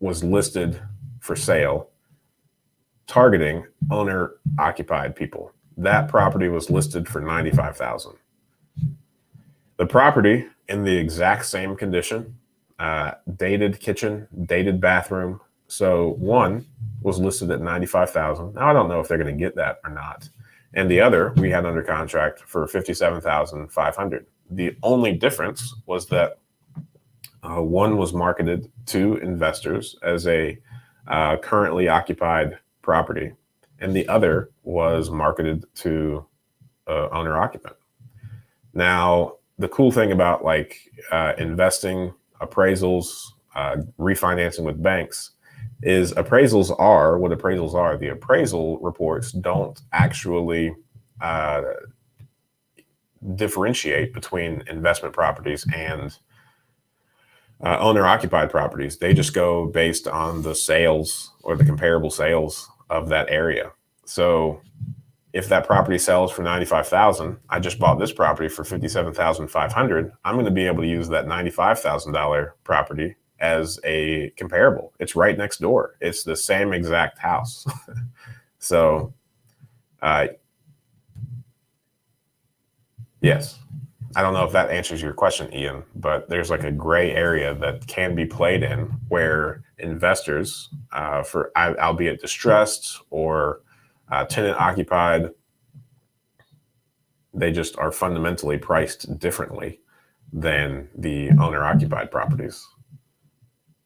S1: was listed for sale, targeting owner-occupied people. That property was listed for 95,000. The property in the exact same condition, dated kitchen, dated bathroom. So one was listed at 95,000. Now I don't know if they're going to get that or not. And the other we had under contract for 57,500. The only difference was that one was marketed to investors as a currently occupied property, and the other was marketed to owner occupant. Now, the cool thing about like investing, appraisals, refinancing with banks is appraisals are what appraisals are. The appraisal reports don't actually differentiate between investment properties and owner-occupied properties. They just go based on the sales or the comparable sales of that area. So if that property sells for 95,000, I just bought this property for 57,500. I'm going to be able to use that $95,000 property as a comparable. It's right next door. It's the same exact house. So, yes. I don't know if that answers your question, Ian, but there's like a gray area that can be played in where investors, for albeit distressed or tenant occupied, they just are fundamentally priced differently than the owner occupied properties.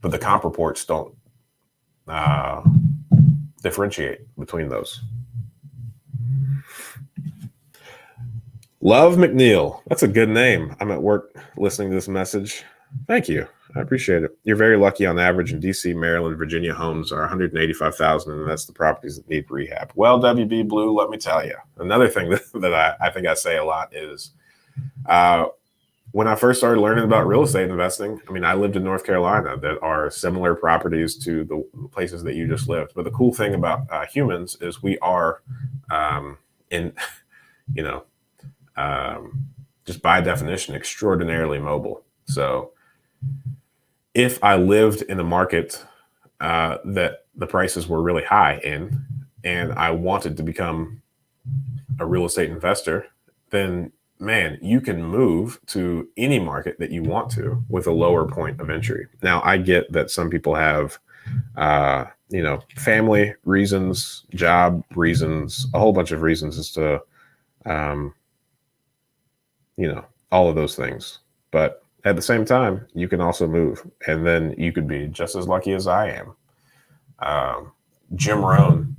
S1: But the comp reports don't differentiate between those. Love McNeil. That's a good name. I'm at work listening to this message. Thank you. I appreciate it. You're very lucky. On average in DC, Maryland, Virginia, homes are 185,000, and that's the properties that need rehab. Well, WB Blue, let me tell you. Another thing that I think I say a lot is when I first started learning about real estate investing, I mean, I lived in North Carolina that are similar properties to the places that you just lived. But the cool thing about humans is we are just by definition, extraordinarily mobile. So if I lived in a market that the prices were really high in, and I wanted to become a real estate investor, then man, you can move to any market that you want to with a lower point of entry. Now, I get that some people have, family reasons, job reasons, a whole bunch of reasons as to, all of those things. But at the same time, you can also move, and then you could be just as lucky as I am. Jim Rohn,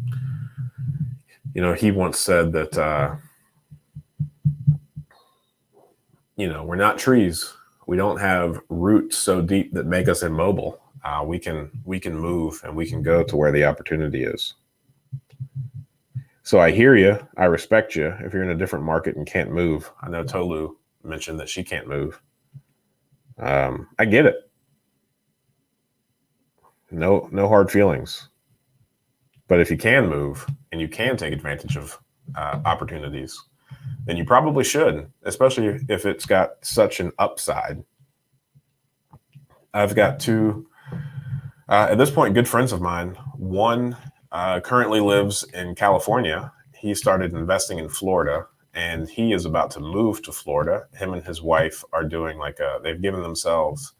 S1: he once said that, we're not trees. We don't have roots so deep that make us immobile. We can move, and we can go to where the opportunity is. So I hear you. I respect you. If you're in a different market and can't move, I know Tolu mentioned that she can't move. I get it. No hard feelings. But if you can move and you can take advantage of opportunities, then you probably should, especially if it's got such an upside. I've got two, at this point, good friends of mine. One currently lives in California. He started investing in Florida, and he is about to move to Florida. Him and his wife are doing they've given themselves,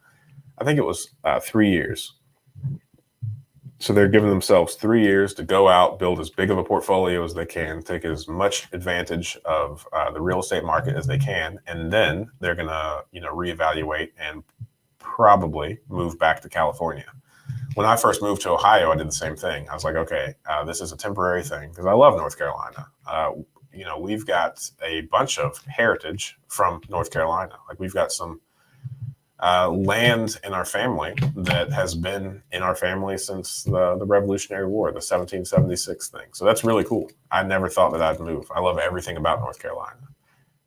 S1: I think it was 3 years. So they're giving themselves 3 years to go out, build as big of a portfolio as they can, take as much advantage of the real estate market as they can, and then they're gonna, reevaluate and probably move back to California. When I first moved to Ohio, I did the same thing. I was like, okay, this is a temporary thing because I love North Carolina. We've got a bunch of heritage from North Carolina. Like we've got some land in our family that has been in our family since the Revolutionary War, the 1776 thing. So that's really cool. I never thought that I'd move. I love everything about North Carolina.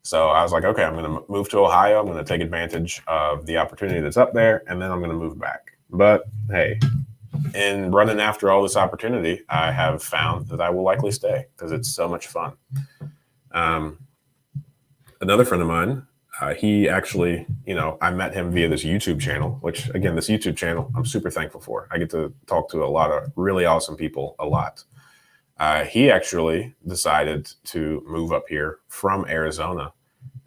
S1: So I was like, okay, I'm going to move to Ohio. I'm going to take advantage of the opportunity that's up there, and then I'm going to move back. But hey, in running after all this opportunity, I have found that I will likely stay because it's so much fun. Another friend of mine, he actually, I met him via this YouTube channel, which again, this YouTube channel, I'm super thankful for. I get to talk to a lot of really awesome people a lot. He actually decided to move up here from Arizona,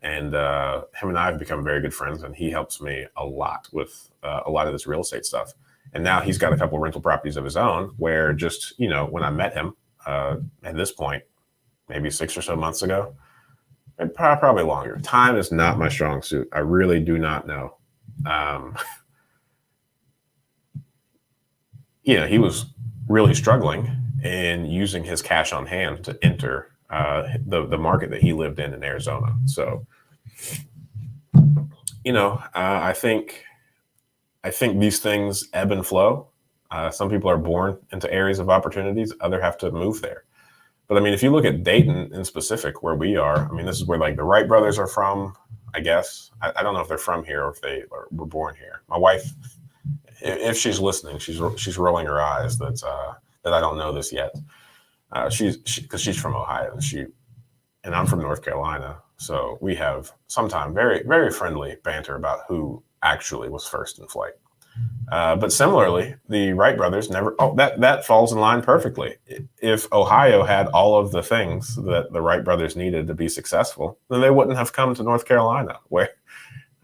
S1: and him and I have become very good friends, and he helps me a lot with a lot of this real estate stuff. And now he's got a couple rental properties of his own where just, when I met him at this point, maybe 6 or so months ago, and probably longer. Time is not my strong suit. I really do not know. He was really struggling in using his cash on hand to enter the market that he lived in Arizona. So, I think these things ebb and flow. Some people are born into areas of opportunities. Others have to move there. But I mean, if you look at Dayton in specific, where we are, I mean, this is where like the Wright brothers are from, I guess. I don't know if they're from here or if they were born here. My wife, if she's listening, she's rolling her eyes that I don't know this yet. Because she's from Ohio and I'm from North Carolina. So we have sometimes very, very friendly banter about who actually was first in flight. But similarly, the Wright brothers never. Oh, that falls in line perfectly. If Ohio had all of the things that the Wright brothers needed to be successful, then they wouldn't have come to North Carolina, where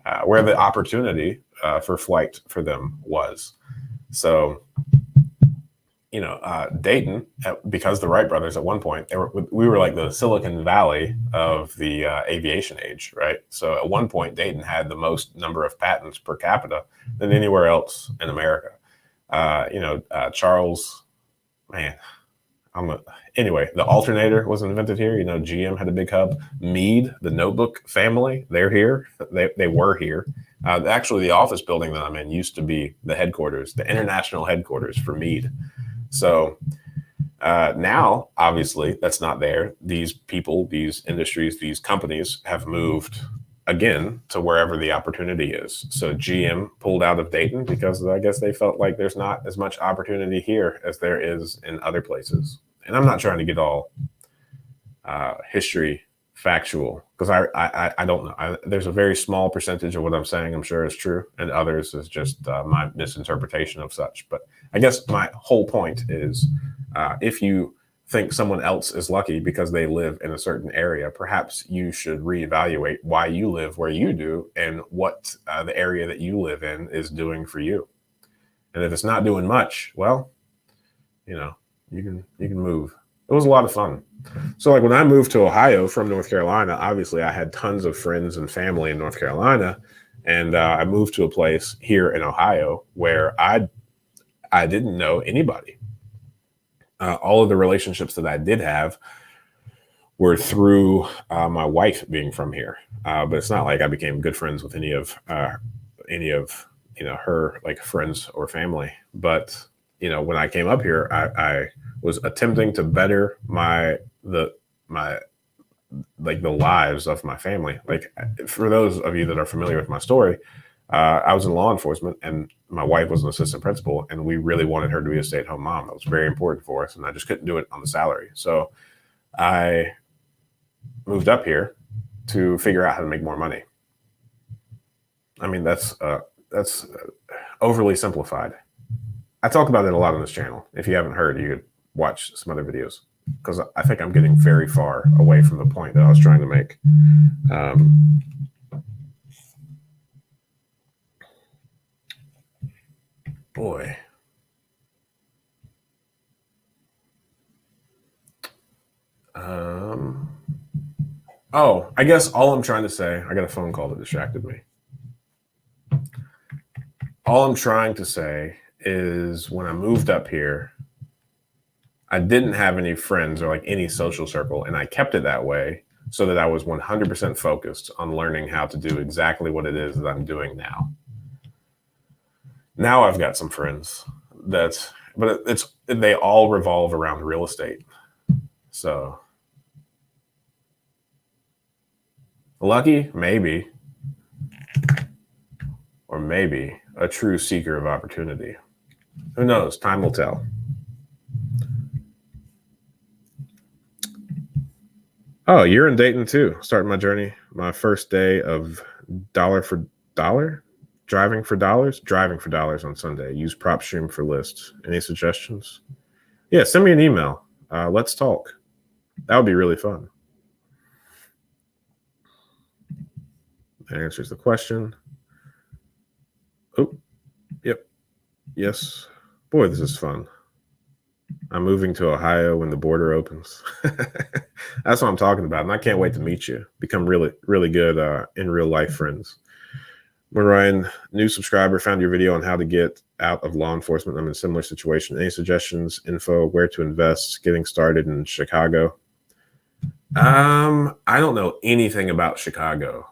S1: the opportunity for flight for them was. So, Dayton, because the Wright brothers at one point, we were like the Silicon Valley of the aviation age, right? So at one point, Dayton had the most number of patents per capita than anywhere else in America. Charles, man, anyway, the alternator was invented here. GM had a big hub. Meade, the notebook family, they're here. They were here. Actually, the office building that I'm in used to be the headquarters, the international headquarters for Meade. So now, obviously, that's not there. These people, these industries, these companies have moved again to wherever the opportunity is. So GM pulled out of Dayton because I guess they felt like there's not as much opportunity here as there is in other places. And I'm not trying to get all history factual because I don't know. There's a very small percentage of what I'm saying I'm sure is true, and others is just my misinterpretation of such. But I guess my whole point is if you think someone else is lucky because they live in a certain area, perhaps you should reevaluate why you live where you do and what the area that you live in is doing for you. And if it's not doing much, well, you can move. It was a lot of fun. So like when I moved to Ohio from North Carolina, obviously I had tons of friends and family in North Carolina. And I moved to a place here in Ohio where I didn't know anybody. All of the relationships that I did have were through my wife being from here. But it's not like I became good friends with any of her like friends or family. But when I came up here, I was attempting to better the lives of my family. Like for those of you that are familiar with my story, I was in law enforcement and my wife was an assistant principal, and we really wanted her to be a stay-at-home mom. That was very important for us, and I just couldn't do it on the salary. So I moved up here to figure out how to make more money. I mean, that's overly simplified. I talk about it a lot on this channel. If you haven't heard, you could watch some other videos because I think I'm getting very far away from the point that I was trying to make. Boy. Oh, I guess all I'm trying to say, I got a phone call that distracted me. All I'm trying to say is when I moved up here, I didn't have any friends or like any social circle, and I kept it that way so that I was 100% focused on learning how to do exactly what it is that I'm doing now. Now I've got some friends but they all revolve around real estate. So lucky, maybe, or maybe a true seeker of opportunity. Who knows? Time will tell. Oh, you're in Dayton too. Starting my journey, my first day of dollar for dollar, driving for dollars on Sunday. Use PropStream for lists. Any suggestions? Yeah, send me an email. Let's talk. That would be really fun. That answers the question. Oh, yep. Yes. Boy, this is fun. I'm moving to Ohio when the border opens. That's what I'm talking about. And I can't wait to meet you. Become really, really good in real life friends. When Ryan, new subscriber, found your video on how to get out of law enforcement. I'm in a similar situation. Any suggestions, info, where to invest, getting started in Chicago? I don't know anything about Chicago.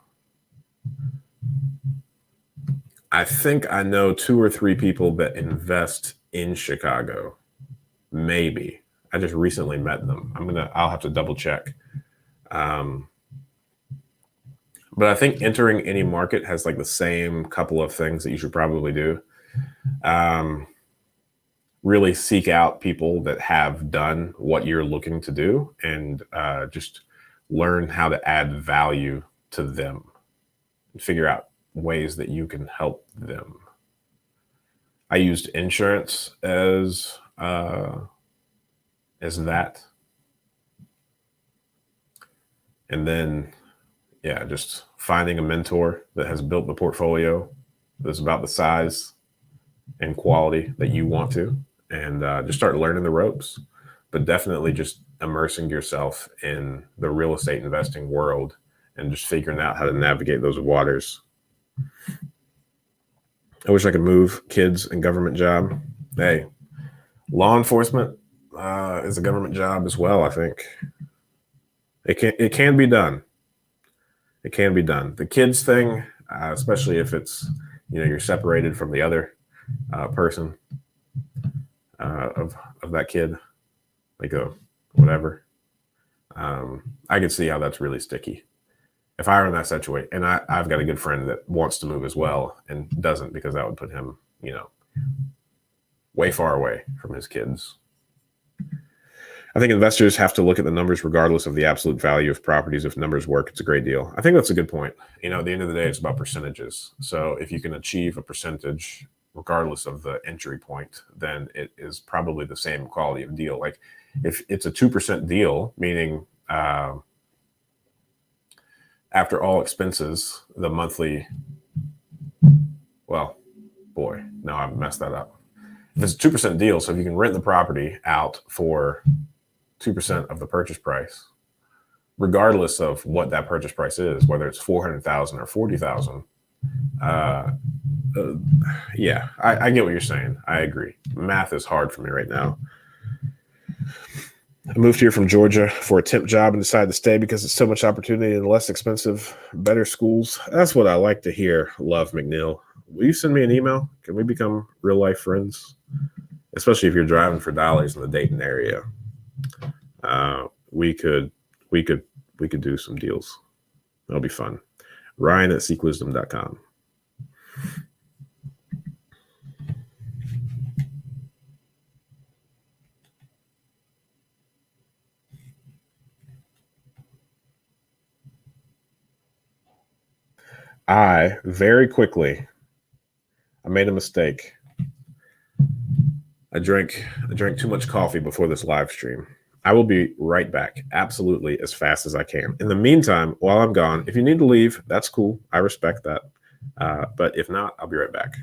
S1: I think I know 2 or 3 people that invest in Chicago. Maybe. I just recently met them. I'll have to double check. But I think entering any market has like the same couple of things that you should probably do. Really seek out people that have done what you're looking to do and just learn how to add value to them and figure out ways that you can help them. I used insurance as that. And then, yeah, just finding a mentor that has built the portfolio that's about the size and quality that you want to, and just start learning the ropes. But definitely just immersing yourself in the real estate investing world and just figuring out how to navigate those waters. I wish I could move kids and government job. Hey, law enforcement is a government job as well. I think it can be done. It can be done. The kids thing, especially if it's you're separated from the other person of that kid, like a whatever. I can see how that's really sticky. If I were in that situation, and I've got a good friend that wants to move as well and doesn't because that would put him, way far away from his kids. I think investors have to look at the numbers regardless of the absolute value of properties. If numbers work, it's a great deal. I think that's a good point. At the end of the day, it's about percentages. So if you can achieve a percentage regardless of the entry point, then it is probably the same quality of deal. Like if it's a 2% deal, meaning after all expenses, the monthly, well, boy, no, I messed that up. If it's a 2% deal, so if you can rent the property out for 2% of the purchase price, regardless of what that purchase price is, whether it's 400,000 or 40,000. Yeah, I get what you're saying. I agree. Math is hard for me right now. I moved here from Georgia for a temp job and decided to stay because it's so much opportunity and less expensive, better schools. That's what I like to hear. Love, McNeil. Will you send me an email? Can we become real life friends? Especially if you're driving for dollars in the Dayton area. We could do some deals. That'll be fun. Ryan at seekwisdom.com. I very quickly, I made a mistake. I drank too much coffee before this live stream. I will be right back, absolutely as fast as I can. In the meantime, while I'm gone, if you need to leave, that's cool. I respect that. But if not, I'll be right back.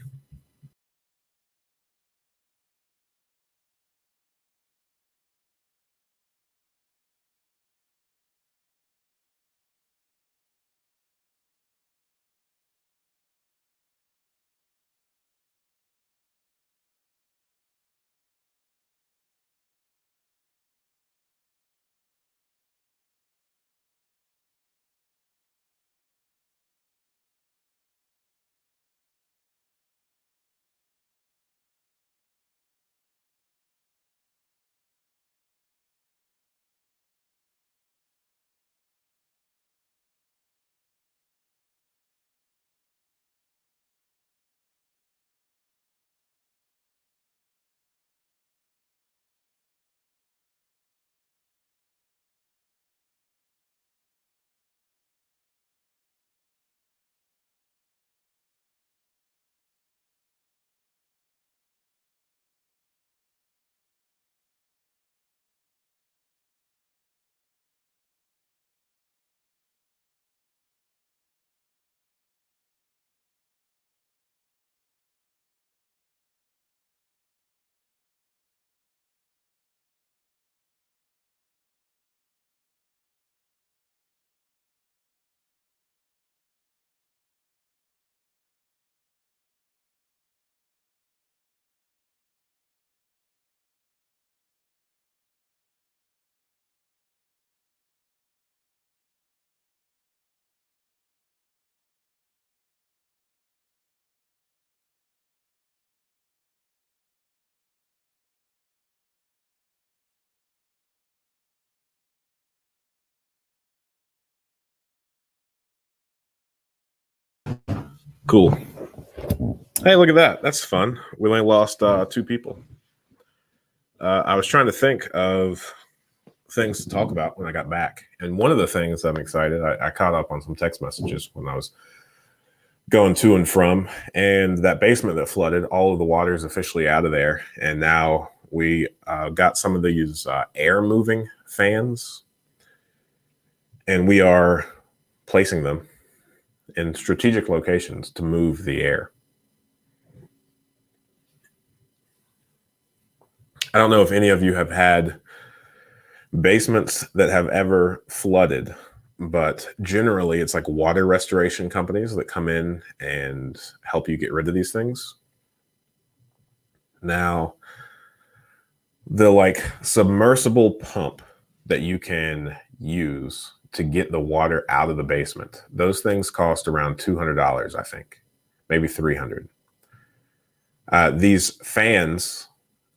S1: Cool. Hey, look at that. That's fun. We only lost 2 people. I was trying to think of things to talk about when I got back. And one of the things I'm excited, I caught up on some text messages when I was going to and from, and that basement that flooded, all of the water is officially out of there. And now we got some of these air moving fans, and we are placing them in strategic locations to move the air. I don't know if any of you have had basements that have ever flooded, but generally it's like water restoration companies that come in and help you get rid of these things. Now, the like submersible pump that you can use to get the water out of the basement, those things cost around $200, I think, maybe $300. These fans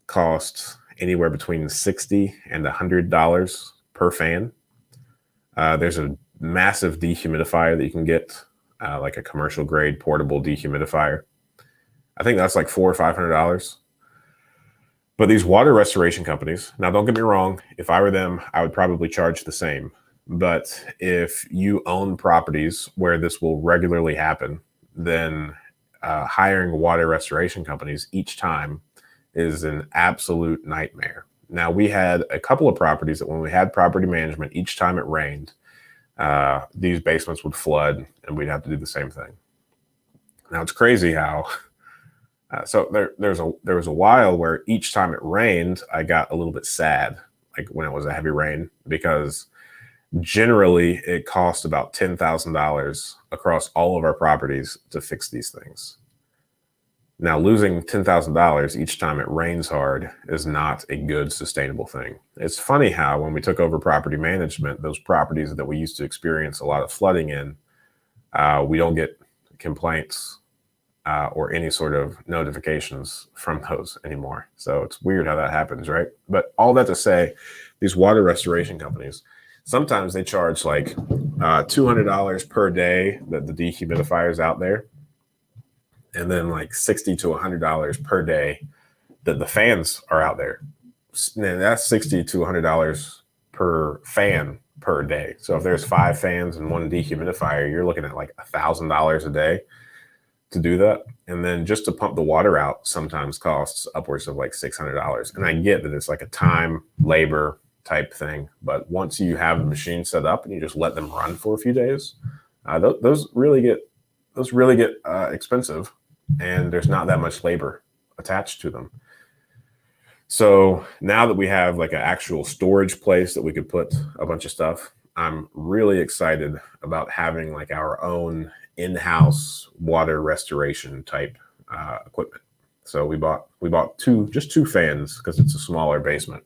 S1: cost anywhere between $60 and $100 per fan. There's a massive dehumidifier that you can get, like a commercial grade portable dehumidifier. I think that's like $400 or $500. But these water restoration companies, now don't get me wrong, if I were them, I would probably charge the same. But if you own properties where this will regularly happen, then hiring water restoration companies each time is an absolute nightmare. Now, we had a couple of properties that when we had property management, each time it rained, these basements would flood and we'd have to do the same thing. Now, it's crazy how so there was a while where each time it rained, I got a little bit sad, like when it was a heavy rain, because generally it cost about $10,000 across all of our properties to fix these things. Now, losing $10,000 each time it rains hard is not a good sustainable thing. It's funny how when we took over property management, those properties that we used to experience a lot of flooding in, we don't get complaints or any sort of notifications from those anymore. So it's weird how that happens, right? But all that to say, these water restoration companies, sometimes they charge like $200 per day that the dehumidifier is out there, and then like $60 to $100 per day that the fans are out there. And that's $60 to $100 per fan per day. So if there's 5 fans and 1 dehumidifier, you're looking at like $1,000 a day to do that. And then just to pump the water out sometimes costs upwards of like $600. And I get that it's like a time, labor type thing, but once you have the machine set up and you just let them run for a few days, those really get expensive, and there's not that much labor attached to them. So now that we have like an actual storage place that we could put a bunch of stuff, I'm really excited about having like our own in-house water restoration type equipment. So we bought just two fans because it's a smaller basement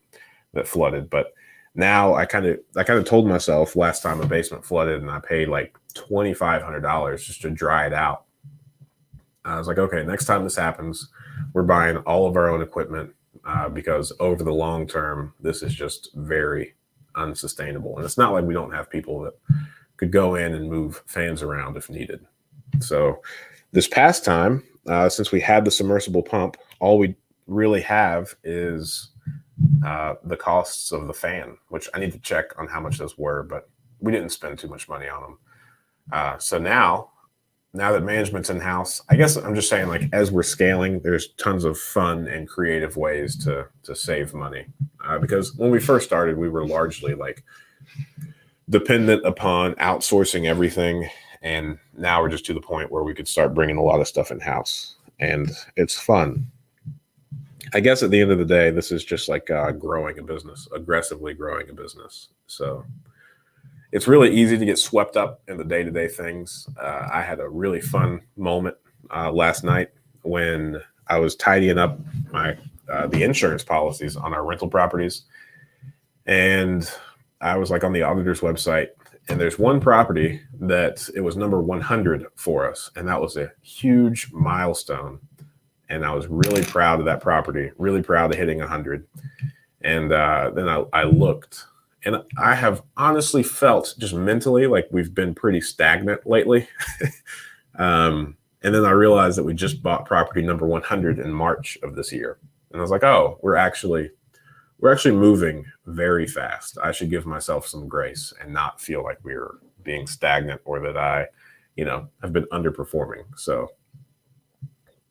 S1: that flooded. But now I kind of told myself last time a basement flooded and I paid like $2,500 just to dry it out. I was like, okay, next time this happens, we're buying all of our own equipment because over the long term, this is just very unsustainable. And it's not like we don't have people that could go in and move fans around if needed. So this past time, since we had the submersible pump, all we really have is the costs of the fan, which I need to check on how much those were, but we didn't spend too much money on them. So now that management's in-house, I guess I'm just saying, like, as we're scaling, there's tons of fun and creative ways to save money. Because when we first started, we were largely like dependent upon outsourcing everything. And now we're just to the point where we could start bringing a lot of stuff in-house, and it's fun. I guess at the end of the day, this is just like growing a business, aggressively growing a business. So it's really easy to get swept up in the day-to-day things. I had a really fun moment last night when I was tidying up the insurance policies on our rental properties. And I was like on the auditor's website, and there's one property that it was number 100 for us. And that was a huge milestone. And I was really proud of that property, really proud of hitting 100. And then I looked, and I have honestly felt just mentally like we've been pretty stagnant lately. And then I realized that we just bought property number 100 in March of this year. And I was like, oh, we're actually moving very fast. I should give myself some grace and not feel like we're being stagnant or that I, have been underperforming. So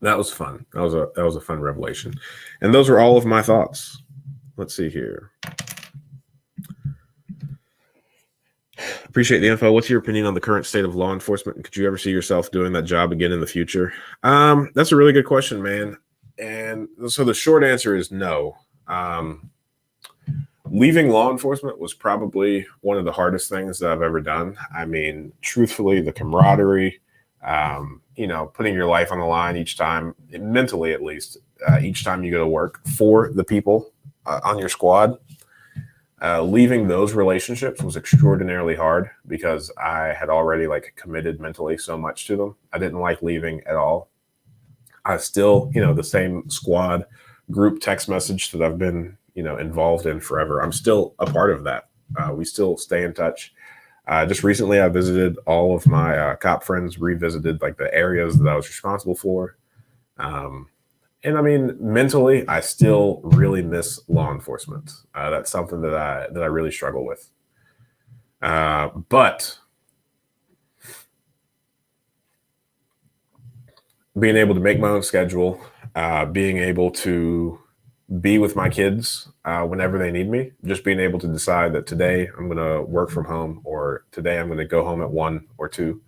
S1: that was fun. That was a fun revelation. And those were all of my thoughts. Let's see here. Appreciate the info. What's your opinion on the current state of law enforcement? Could you ever see yourself doing that job again in the future? That's a really good question, man. And so the short answer is no. Leaving law enforcement was probably one of the hardest things that I've ever done. I mean, truthfully, the camaraderie, putting your life on the line each time, mentally at least, each time you go to work for the people on your squad. Leaving those relationships was extraordinarily hard because I had already committed mentally so much to them. I didn't like leaving at all. I still, the same squad group text message that I've been, involved in forever. I'm still a part of that. We still stay in touch. Just recently, I visited all of my cop friends, revisited the areas that I was responsible for. And I mean, mentally, I still really miss law enforcement. That's something that I really struggle with. But being able to make my own schedule, being able to be with my kids whenever they need me, just being able to decide that today I'm going to work from home or today I'm going to go home at 1 or 2.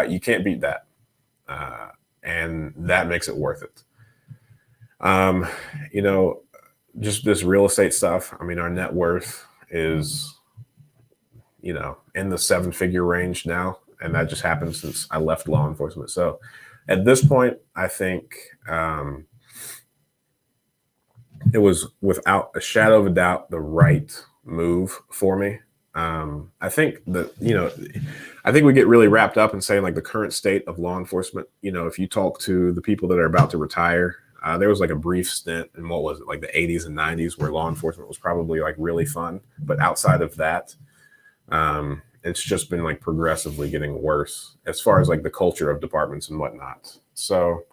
S1: You can't beat that. And that makes it worth it. Just this real estate stuff. I mean, our net worth is, in the 7-figure range now. And that just happened since I left law enforcement. So at this point, I think it was without a shadow of a doubt the right move for me. I think that, I think we get really wrapped up in saying the current state of law enforcement. If you talk to the people that are about to retire, there was a brief stint in what was it, the 80s and 90s where law enforcement was probably really fun. But outside of that, it's just been progressively getting worse as far as the culture of departments and whatnot. So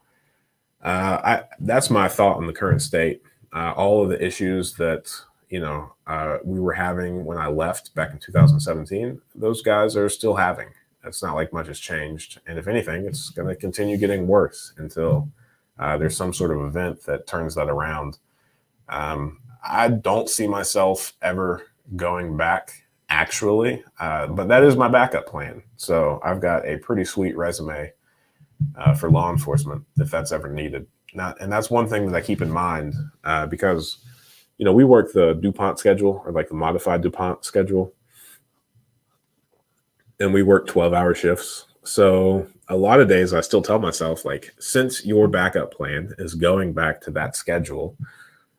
S1: that's my thought on the current state. All of the issues that we were having when I left back in 2017, those guys are still having. It's not like much has changed. And if anything, it's going to continue getting worse until there's some sort of event that turns that around. I don't see myself ever going back actually, but that is my backup plan. So I've got a pretty sweet resume for law enforcement if that's ever needed. And that's one thing that I keep in mind because, we work the DuPont schedule, or like the modified DuPont schedule, and we work 12-hour shifts. So a lot of days I still tell myself, like, since your backup plan is going back to that schedule,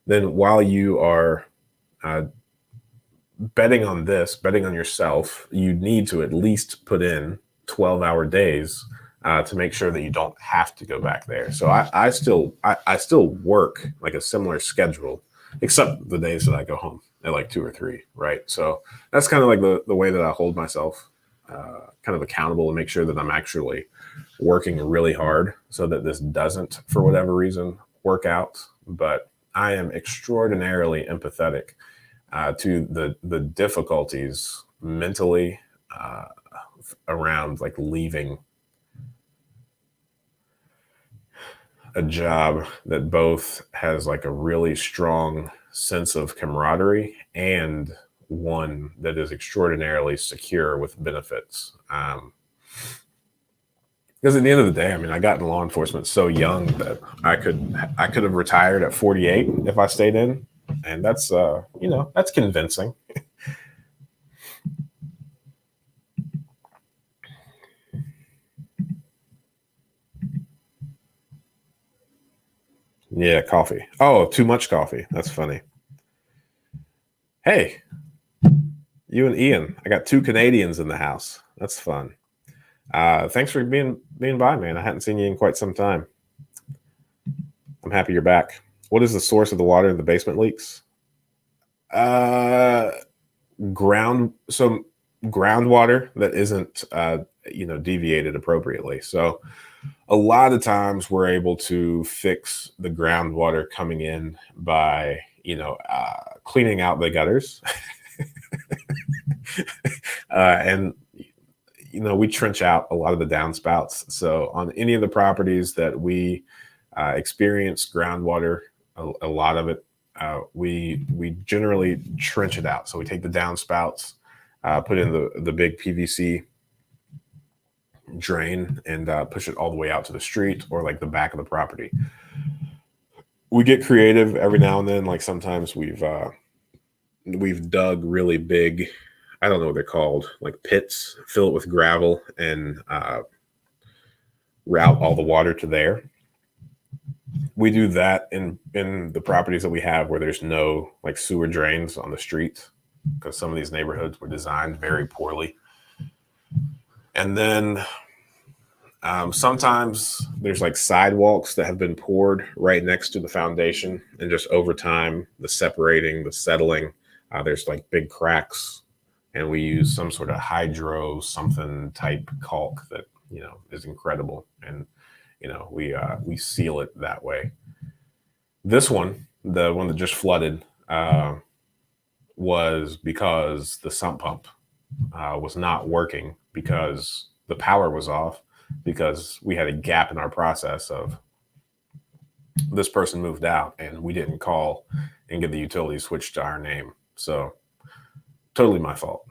S1: then while you are betting on yourself, you need to at least put in 12-hour days to make sure that you don't have to go back there. So I still work like a similar schedule, except the days that I go home at like 2 or 3, right? So that's kind of like the way that I hold myself kind of accountable to make sure that I'm actually working really hard so that this doesn't, for whatever reason, work out. But I am extraordinarily empathetic to the difficulties mentally around like leaving a job that both has like a really strong sense of camaraderie and one that is extraordinarily secure with benefits. Because at the end of the day, I mean, I got in law enforcement so young that I could have retired at 48 if I stayed in, and that's that's convincing. Yeah, coffee. Oh, too much coffee. That's funny. Hey, you and Ian. I got 2 Canadians in the house. That's fun. Thanks for being by, man. I hadn't seen you in quite some time. I'm happy you're back. What is the source of the water in the basement leaks? Groundwater that isn't deviated appropriately. So a lot of times we're able to fix the groundwater coming in by cleaning out the gutters and we trench out a lot of the downspouts. So on any of the properties that we experience groundwater, a lot of it, we generally trench it out. So we take the downspouts, put in the big PVC drain, and push it all the way out to the street or like the back of the property. We get creative every now and then. Like sometimes we've dug really big, I don't know what they're called, like pits, fill it with gravel, and route all the water to there. We do that in the properties that we have where there's no like sewer drains on the street, because some of these neighborhoods were designed very poorly. And then sometimes there's like sidewalks that have been poured right next to the foundation, and just over time, the separating, the settling, there's like big cracks, and we use some sort of hydro something type caulk that is incredible, and we seal it that way. This one, the one that just flooded, was because the sump pump was not working because the power was off, because we had a gap in our process of this person moved out and we didn't call and get the utility switched to our name. So totally my fault.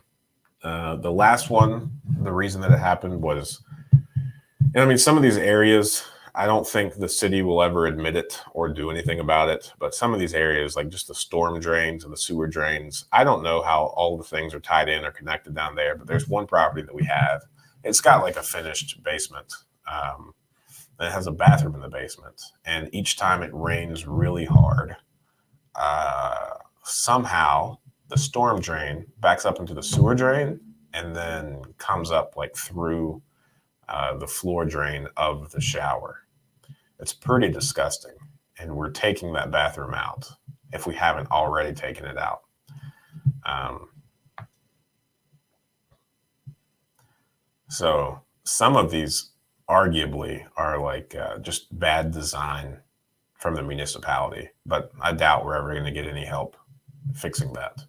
S1: The last one, the reason that it happened was, some of these areas, I don't think the city will ever admit it or do anything about it. But some of these areas, like just the storm drains and the sewer drains, I don't know how all the things are tied in or connected down there. But there's one property that we have. It's got like a finished basement. And it has a bathroom in the basement. And each time it rains really hard, somehow the storm drain backs up into the sewer drain and then comes up like through the floor drain of the shower. It's pretty disgusting, and we're taking that bathroom out if we haven't already taken it out. So some of these arguably are like just bad design from the municipality, but I doubt we're ever going to get any help fixing that.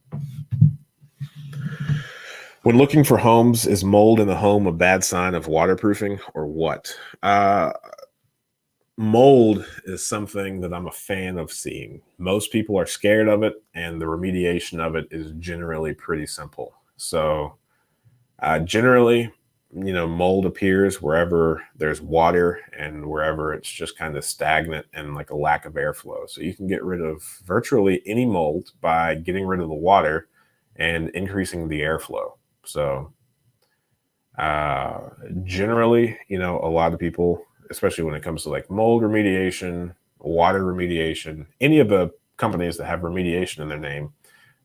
S1: When looking for homes, is mold in the home a bad sign of waterproofing or what? Mold is something that I'm a fan of seeing. Most people are scared of it, and the remediation of it is generally pretty simple. So, generally, mold appears wherever there's water and wherever it's just kind of stagnant and like a lack of airflow. So, you can get rid of virtually any mold by getting rid of the water and increasing the airflow. So, generally, a lot of people, especially when it comes to like mold remediation, water remediation, any of the companies that have remediation in their name,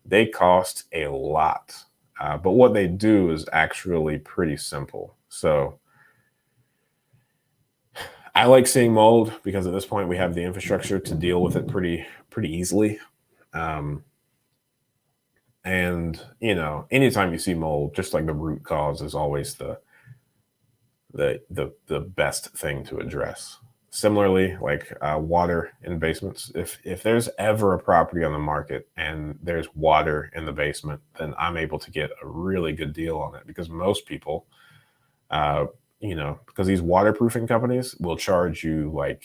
S1: they cost a lot. But what they do is actually pretty simple. So I like seeing mold because at this point we have the infrastructure to deal with it pretty easily. And anytime you see mold, just like the root cause is always the best thing to address. Similarly, like water in basements, if there's ever a property on the market and there's water in the basement, then I'm able to get a really good deal on it because most people, because these waterproofing companies will charge you like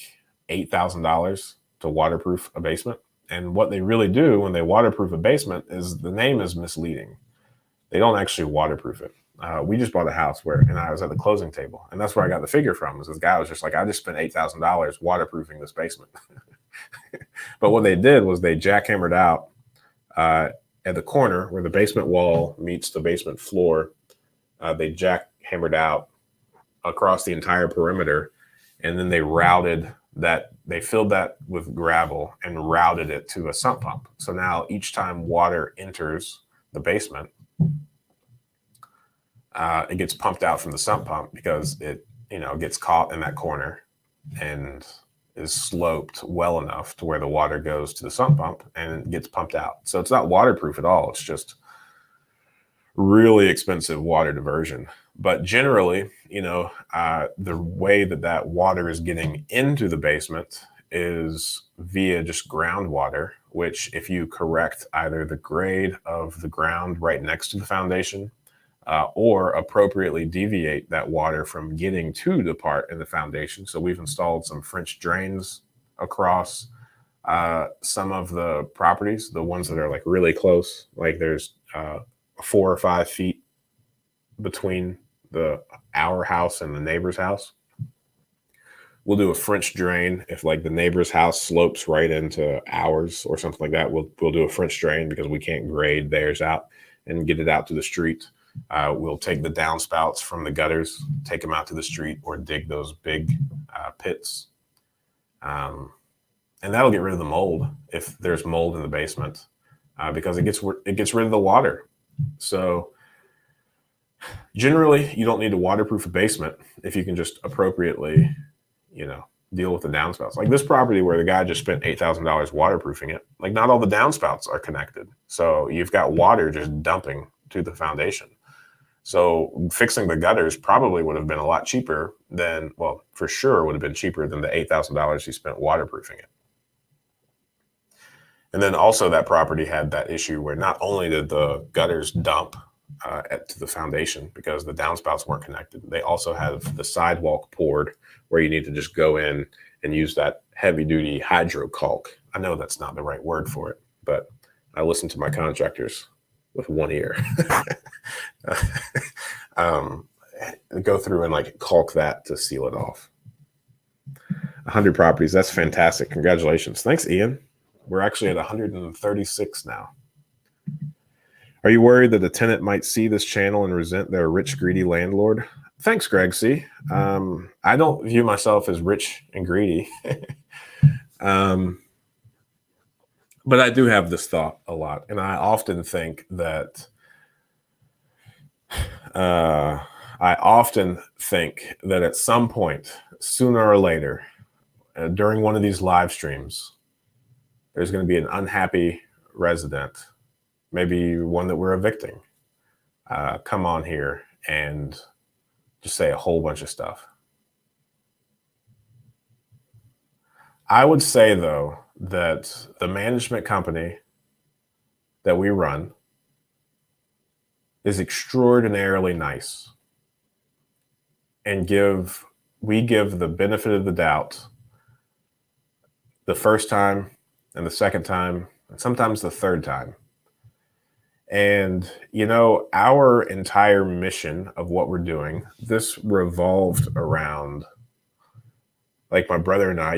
S1: $8,000 to waterproof a basement. And what they really do when they waterproof a basement is the name is misleading. They don't actually waterproof it. We just bought a house and I was at the closing table, and that's where I got the figure from. Is this guy was just like, I just spent $8,000 waterproofing this basement. But what they did was they jackhammered out at the corner where the basement wall meets the basement floor. They jackhammered out across the entire perimeter, and then they routed that. They filled that with gravel and routed it to a sump pump. So now each time water enters the basement, it gets pumped out from the sump pump because it, gets caught in that corner and is sloped well enough to where the water goes to the sump pump and gets pumped out. So it's not waterproof at all. It's just really expensive water diversion. But generally, the way that water is getting into the basement is via just groundwater, which if you correct either the grade of the ground right next to the foundation, or appropriately deviate that water from getting to the part in the foundation. So we've installed some French drains across some of the properties, the ones that are like really close, like there's 4 or 5 feet between our house and the neighbor's house. We'll do a French drain if like the neighbor's house slopes right into ours or something like that. We'll do a French drain because we can't grade theirs out and get it out to the street. We'll take the downspouts from the gutters, take them out to the street, or dig those big pits. And that'll get rid of the mold if there's mold in the basement because it gets rid of the water. So generally, you don't need to waterproof a basement if you can just appropriately, deal with the downspouts. Like this property where the guy just spent $8,000 waterproofing it, like not all the downspouts are connected. So you've got water just dumping to the foundation. So fixing the gutters probably would have been a lot cheaper for sure would have been cheaper than the $8,000 he spent waterproofing it. And then also that property had that issue where not only did the gutters dump to the foundation because the downspouts weren't connected, they also have the sidewalk poured where you need to just go in and use that heavy duty hydro caulk. I know that's not the right word for it, but I listen to my contractors with one ear. Go through and like caulk that to seal it off. 100 properties. That's fantastic. Congratulations. Thanks, Ian. We're actually at 136 now. Are you worried that the tenant might see this channel and resent their rich, greedy landlord? Thanks, Greg C. I don't view myself as rich and greedy. But I do have this thought a lot. And I often think that at some point, sooner or later, during one of these live streams, there's going to be an unhappy resident, maybe one that we're evicting, come on here and just say a whole bunch of stuff. I would say, though, that the management company that we run is extraordinarily nice, and we give the benefit of the doubt the first time and the second time and sometimes the third time. And our entire mission of what we're doing, this revolved around, like, my brother and I,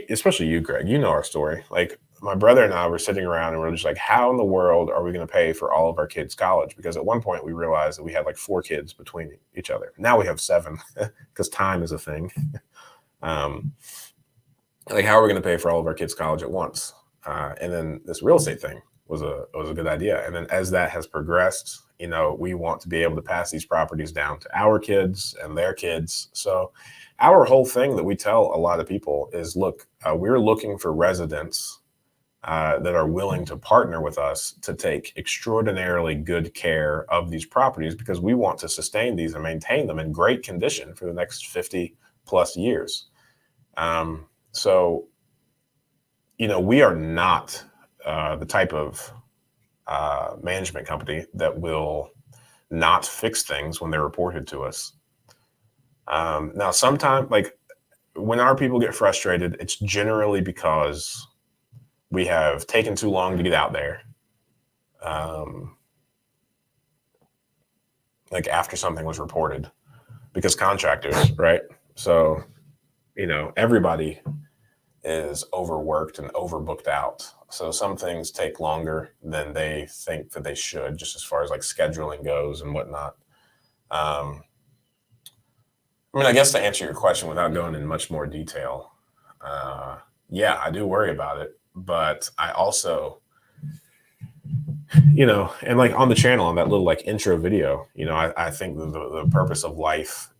S1: especially you, Greg, you know our story. Like, my brother and I were sitting around and we're just like, how in the world are we going to pay for all of our kids' college? Because at one point we realized that we had like 4 kids between each other. Now we have 7 because time is a thing. Like, how are we going to pay for all of our kids' college at once? And then this real estate thing was a good idea. And then as that has progressed, we want to be able to pass these properties down to our kids and their kids. So our whole thing that we tell a lot of people is, look, we're looking for residents that are willing to partner with us to take extraordinarily good care of these properties, because we want to sustain these and maintain them in great condition for the next 50 plus years. So, we are not the type of management company that will not fix things when they're reported to us. Now, sometimes, like, when our people get frustrated, it's generally because we have taken too long to get out there. Like, after something was reported, because contractors, right? So, everybody is overworked and overbooked out. So some things take longer than they think that they should, just as far as like scheduling goes and whatnot. I guess to answer your question without going in much more detail, yeah, I do worry about it, but I also, and like on the channel, on that little like intro video, I think the purpose of life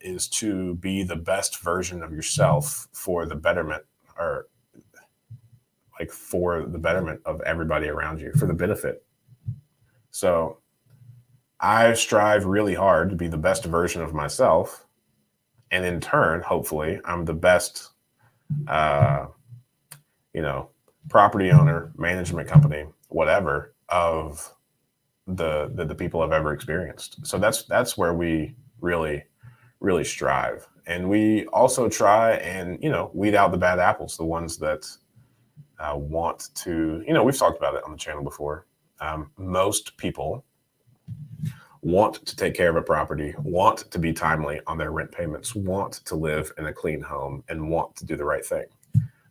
S1: is to be the best version of yourself for the betterment, or like for the betterment of everybody around you, for the benefit. So I strive really hard to be the best version of myself. And in turn, hopefully, I'm the best, property owner, management company, whatever, of the people I've ever experienced. So that's where we really, really strive. And we also try and, weed out the bad apples, the ones that want to, we've talked about it on the channel before. Most people want to take care of a property, want to be timely on their rent payments, want to live in a clean home, and want to do the right thing.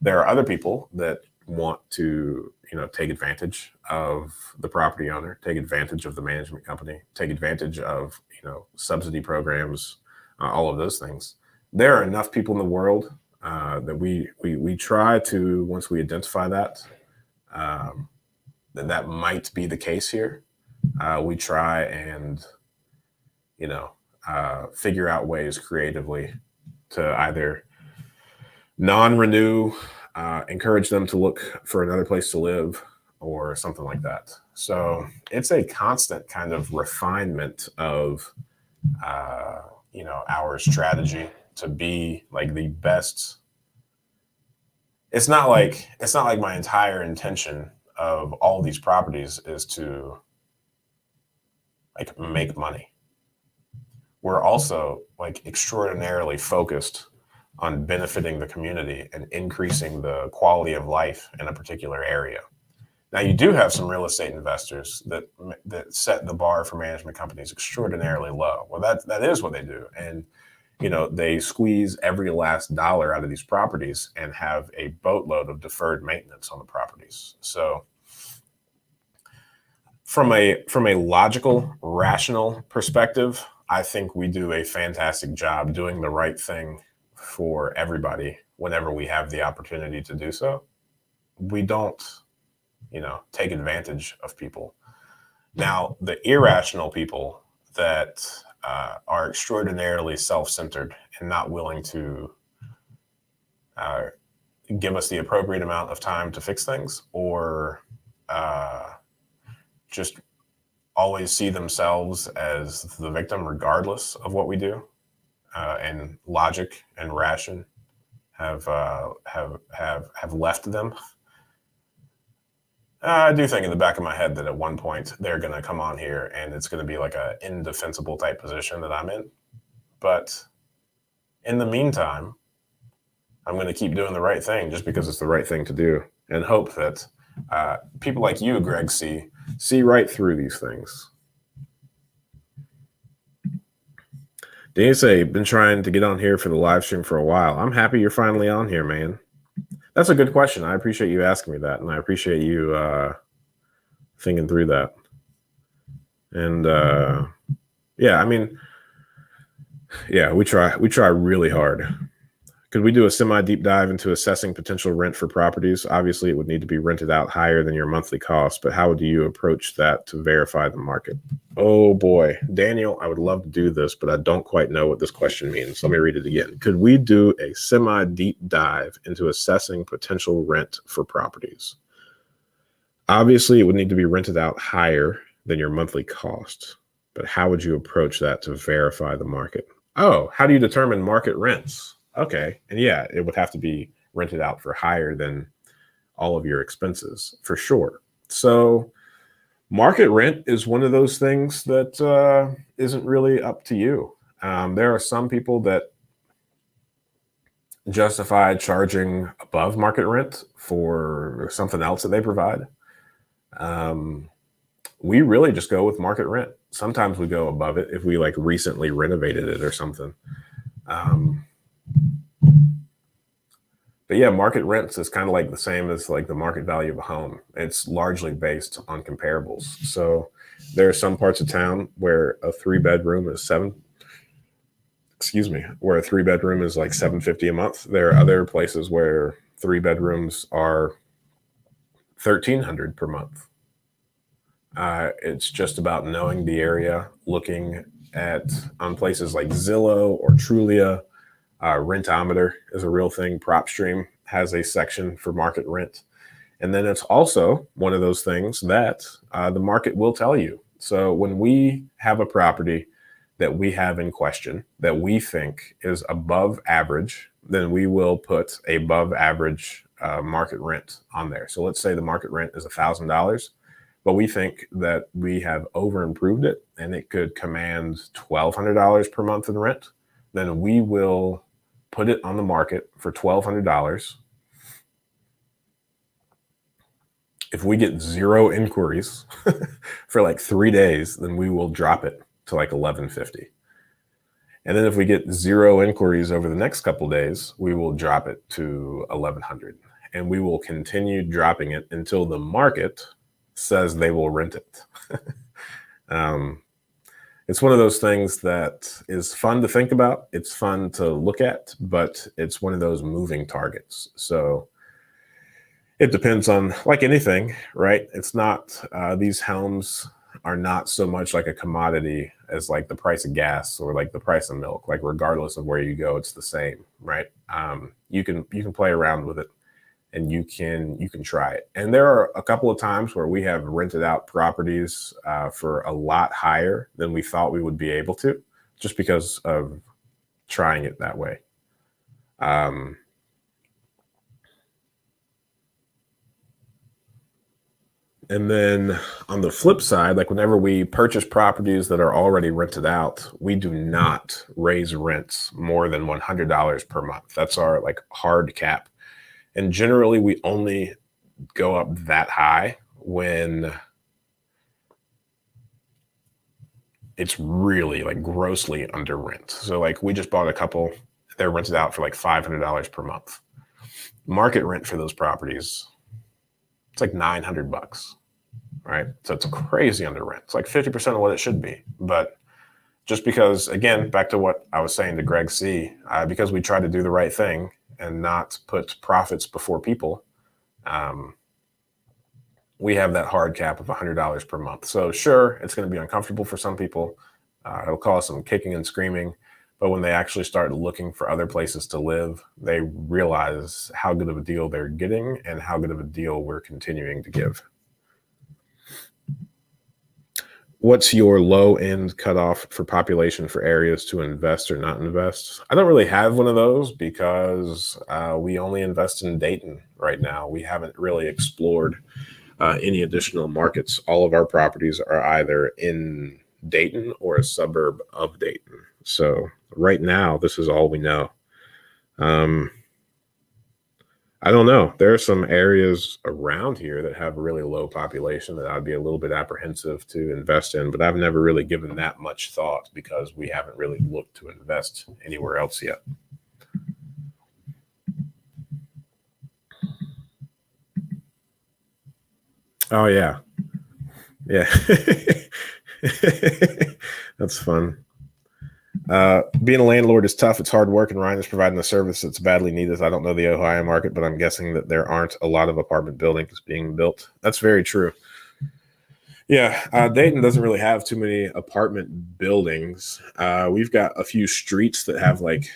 S1: There are other people that want to, take advantage of the property owner, take advantage of the management company, take advantage of, subsidy programs, all of those things. There are enough people in the world that we try to, once we identify that, that might be the case here, we try and, figure out ways creatively to either non-renew, encourage them to look for another place to live, or something like that. So it's a constant kind of refinement of, our strategy to be like the best. It's not like my entire intention of all these properties is to like make money. We're also like extraordinarily focused on benefiting the community and increasing the quality of life in a particular area. Now, you do have some real estate investors that set the bar for management companies extraordinarily low. Well, that is what they do. And, they squeeze every last dollar out of these properties and have a boatload of deferred maintenance on the properties. So from a logical, rational perspective, I think we do a fantastic job doing the right thing for everybody whenever we have the opportunity to do so. We don't, take advantage of people. Now, the irrational people that are extraordinarily self-centered and not willing to give us the appropriate amount of time to fix things, or just always see themselves as the victim regardless of what we do, and logic and ration have left them. I do think in the back of my head that at one point they're going to come on here and it's going to be like a indefensible type position that I'm in. But in the meantime, I'm going to keep doing the right thing just because it's the right thing to do, and hope that people like you, Greg, see right through these things. Danny say, been trying to get on here for the live stream for a while. I'm happy you're finally on here, man. That's a good question. I appreciate you asking me that, and I appreciate you thinking through that. And yeah, I mean, yeah, we try really hard. Could we do a semi-deep dive into assessing potential rent for properties? Obviously, it would need to be rented out higher than your monthly cost, but how do you approach that to verify the market? Oh boy, Daniel, I would love to do this, but I don't quite know what this question means. Let me read it again. Could we do a semi-deep dive into assessing potential rent for properties? Obviously, it would need to be rented out higher than your monthly cost, but how would you approach that to verify the market? Oh, how do you determine market rents? Okay. And yeah, it would have to be rented out for higher than all of your expenses for sure. So market rent is one of those things that isn't really up to you. There are some people that justify charging above market rent for something else that they provide. We really just go with market rent. Sometimes we go above it if we like recently renovated it or something. But yeah, market rents is kind of like the same as like the market value of a home. It's largely based on comparables. So there are some parts of town where a 3-bedroom is where a 3-bedroom is like $750 a month. There are other places where 3 bedrooms are $1,300 per month. It's just about knowing the area, looking at on places like Zillow or Trulia. Rentometer is a real thing. PropStream has a section for market rent. And then it's also one of those things that the market will tell you. So when we have a property that we have in question that we think is above average, then we will put a above average market rent on there. So let's say the market rent is $1,000, but we think that we have over improved it and it could command $1,200 per month in rent. Then we will put it on the market for $1,200. If we get 0 inquiries for like 3 days, then we will drop it to like $1,150. And then if we get 0 inquiries over the next couple of days, we will drop it to $1,100. And we will continue dropping it until the market says they will rent it. It's one of those things that is fun to think about. It's fun to look at, but it's one of those moving targets. So it depends on, like anything, right? It's not, these homes are not so much like a commodity as like the price of gas or like the price of milk. Like regardless of where you go, it's the same, right? You can play around with it. And you can try it. And there are a couple of times where we have rented out properties for a lot higher than we thought we would be able to, just because of trying it that way. And then on the flip side, like whenever we purchase properties that are already rented out, we do not raise rents more than $100 per month. That's our like hard cap. And generally, we only go up that high when it's really like grossly under rent. So like we just bought a couple, they're rented out for like $500 per month. Market rent for those properties, it's like $900, right? So it's crazy under rent. It's like 50% of what it should be. But just because, again, back to what I was saying to Greg C., because we try to do the right thing and not put profits before people, we have that hard cap of $100 per month. So sure, it's going to be uncomfortable for some people. It'll cause some kicking and screaming. But when they actually start looking for other places to live, they realize how good of a deal they're getting and how good of a deal we're continuing to give. What's your low end cutoff for population for areas to invest or not invest? I don't really have one of those because we only invest in Dayton right now. We haven't really explored any additional markets. All of our properties are either in Dayton or a suburb of Dayton. So right now, this is all we know. I don't know. There are some areas around here that have a really low population that I'd be a little bit apprehensive to invest in, but I've never really given that much thought because we haven't really looked to invest anywhere else yet. Oh, yeah. Yeah. That's fun. Being a landlord is tough. It's hard work, and Ryan is providing the service that's badly needed. I don't know the Ohio market, but I'm guessing that there aren't a lot of apartment buildings being built. That's very true. Yeah, Dayton doesn't really have too many apartment buildings. We've got a few streets that have like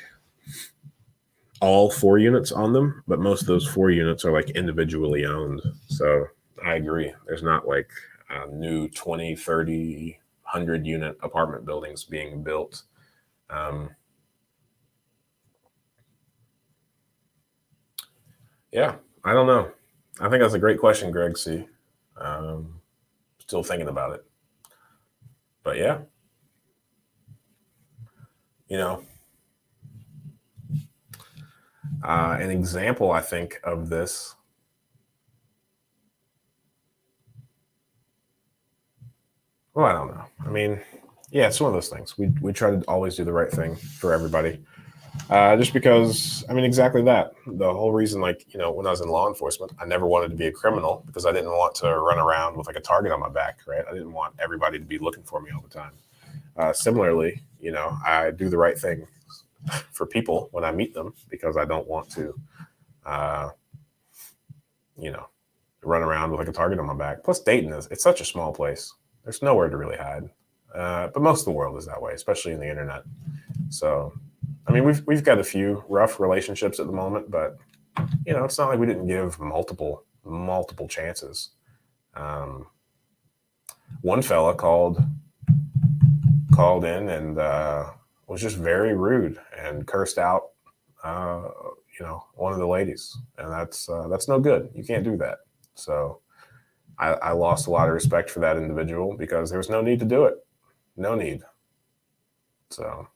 S1: all 4 units on them, but most of those 4 units are like individually owned. So I agree. There's not like new 20, 30, 100 unit apartment buildings being built. Yeah, I don't know. I think that's a great question, Greg C. Still thinking about it. But yeah, you know, an example, I think, of this. Well, I don't know. I mean, yeah, it's one of those things. We try to always do the right thing for everybody. Just because, I mean, exactly that. The whole reason, like, when I was in law enforcement, I never wanted to be a criminal because I didn't want to run around with like a target on my back, right? I didn't want everybody to be looking for me all the time. Similarly, I do the right thing for people when I meet them because I don't want to, uh, run around with like a target on my back. Plus, Dayton it's such a small place. There's nowhere to really hide. But most of the world is that way, especially in the internet. So, I mean, we've got a few rough relationships at the moment, but it's not like we didn't give multiple chances. One fella called in and was just very rude and cursed out, one of the ladies, and that's no good. You can't do that. So I lost a lot of respect for that individual because there was no need to do it. No need. So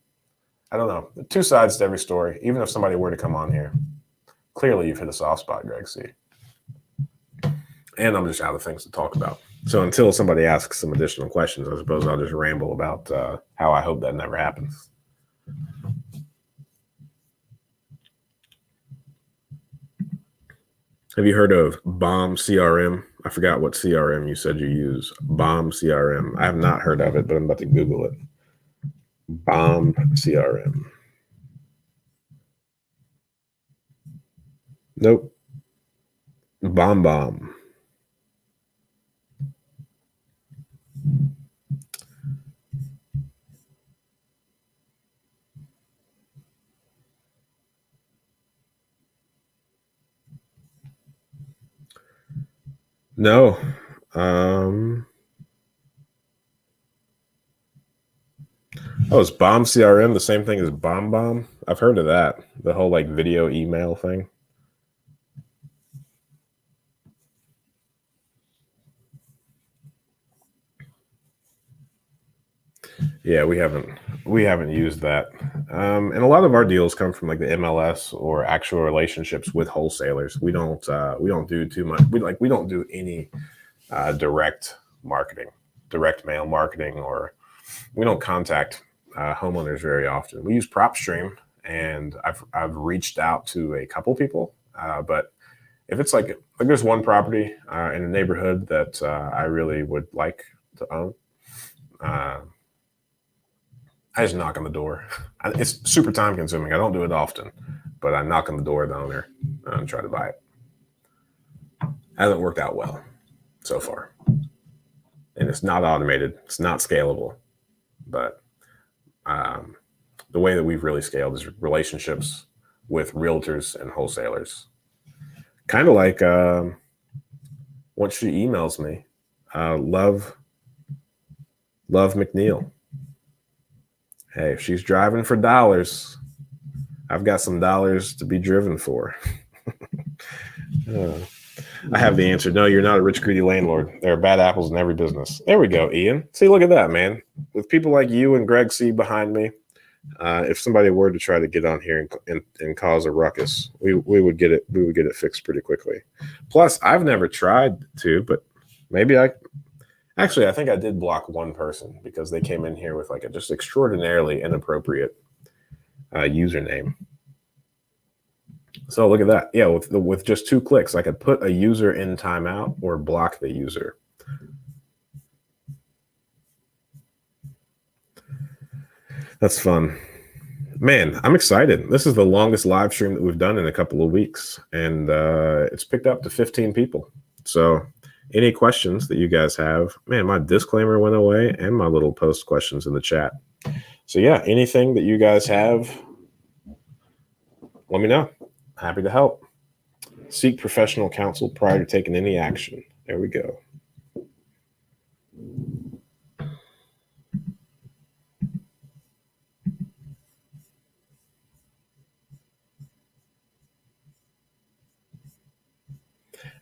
S1: I don't know. Two sides to every story. Even if somebody were to come on here, clearly you've hit a soft spot, Greg C. And I'm just out of things to talk about. So until somebody asks some additional questions, I suppose I'll just ramble about how I hope that never happens. Have you heard of Bomb CRM? I forgot what CRM you said you use. Bomb CRM. I have not heard of it, but I'm about to Google it. Bomb CRM. Nope. Bomb. No. Oh, is Bomb CRM the same thing as Bomb? I've heard of that. The whole like video email thing. Yeah, we haven't used that. And a lot of our deals come from like the MLS or actual relationships with wholesalers. We don't do too much. We don't do any direct marketing, direct mail marketing, or we don't contact homeowners very often. We use PropStream, and I've reached out to a couple people, but if it's like there's one property in a neighborhood that I really would like to own, I just knock on the door. It's super time consuming. I don't do it often, but I knock on the door of the owner and try to buy it. Hasn't worked out well so far. And it's not automated. It's not scalable. But the way that we've really scaled is relationships with realtors and wholesalers. Kind of like once she emails me, Love McNeil. Hey, if she's driving for dollars, I've got some dollars to be driven for. I have the answer. No, you're not a rich, greedy landlord. There are bad apples in every business. There we go, Ian. See, look at that, man. With people like you and Greg C behind me, if somebody were to try to get on here and cause a ruckus, we would get it. We would get it fixed pretty quickly. Plus, I've never tried to, but maybe I think I did block one person because they came in here with like a just extraordinarily inappropriate username. So look at that. Yeah, with just 2 clicks, I could put a user in timeout or block the user. That's fun. Man, I'm excited. This is the longest live stream that we've done in a couple of weeks, and it's picked up to 15 people. So any questions that you guys have, man, my disclaimer went away and my little post questions in the chat. So yeah, anything that you guys have, let me know. Happy to help. Seek professional counsel prior to taking any action. There we go.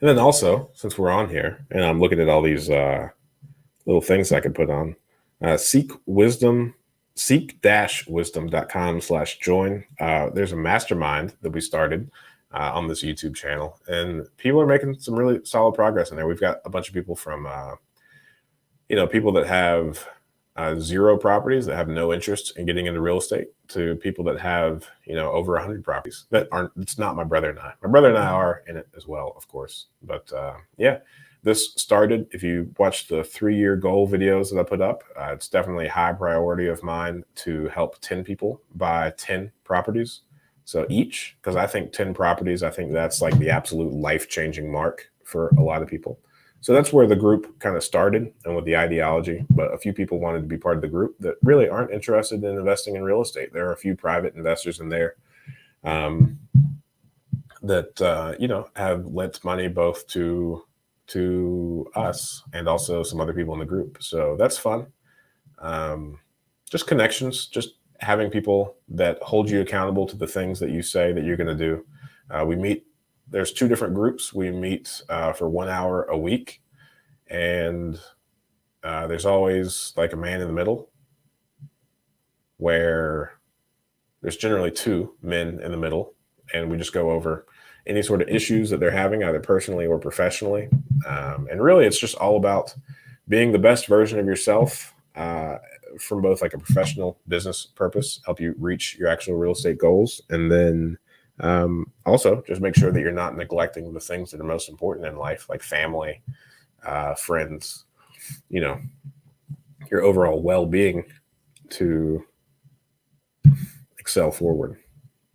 S1: And then also, since we're on here and I'm looking at all these little things I could put on, seek-wisdom.com/join. There's a mastermind that we started on this YouTube channel, and people are making some really solid progress in there. We've got a bunch of people from, people that have 0 properties that have no interest in getting into real estate, to people that have, over 100 properties that aren't. It's not my brother and I. My brother and I are in it as well, of course. But yeah, this started. If you watch the 3-year goal videos that I put up, it's definitely a high priority of mine to help 10 people buy 10 properties. So each, because I think 10 properties, I think that's like the absolute life-changing mark for a lot of people. So that's where the group kind of started, and with the ideology. But a few people wanted to be part of the group that really aren't interested in investing in real estate. There are a few private investors in there that have lent money both to us and also some other people in the group. So that's fun. Just connections, just having people that hold you accountable to the things that you say that you're going to do. We meet. There's 2 different groups. We meet for 1 hour a week, and there's always like a man in the middle, where there's generally 2 men in the middle, and we just go over any sort of issues that they're having, either personally or professionally. And really, it's just all about being the best version of yourself from both like a professional business purpose, help you reach your actual real estate goals, and then also just make sure that you're not neglecting the things that are most important in life, like family, friends, your overall well-being, to excel forward.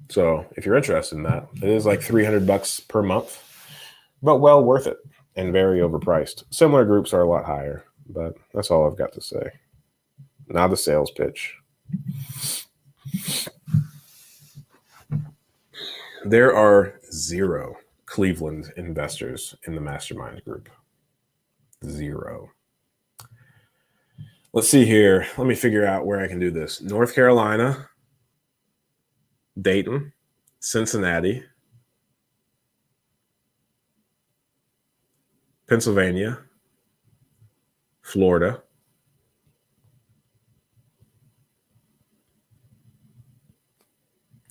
S1: So if you're interested in that, it is like $300 per month, but well worth it and very overpriced. Similar groups are a lot higher, but that's all I've got to say. Now the sales pitch. There are 0 Cleveland investors in the mastermind group. 0. Let's see here. Let me figure out where I can do this. North Carolina, Dayton, Cincinnati, Pennsylvania, Florida,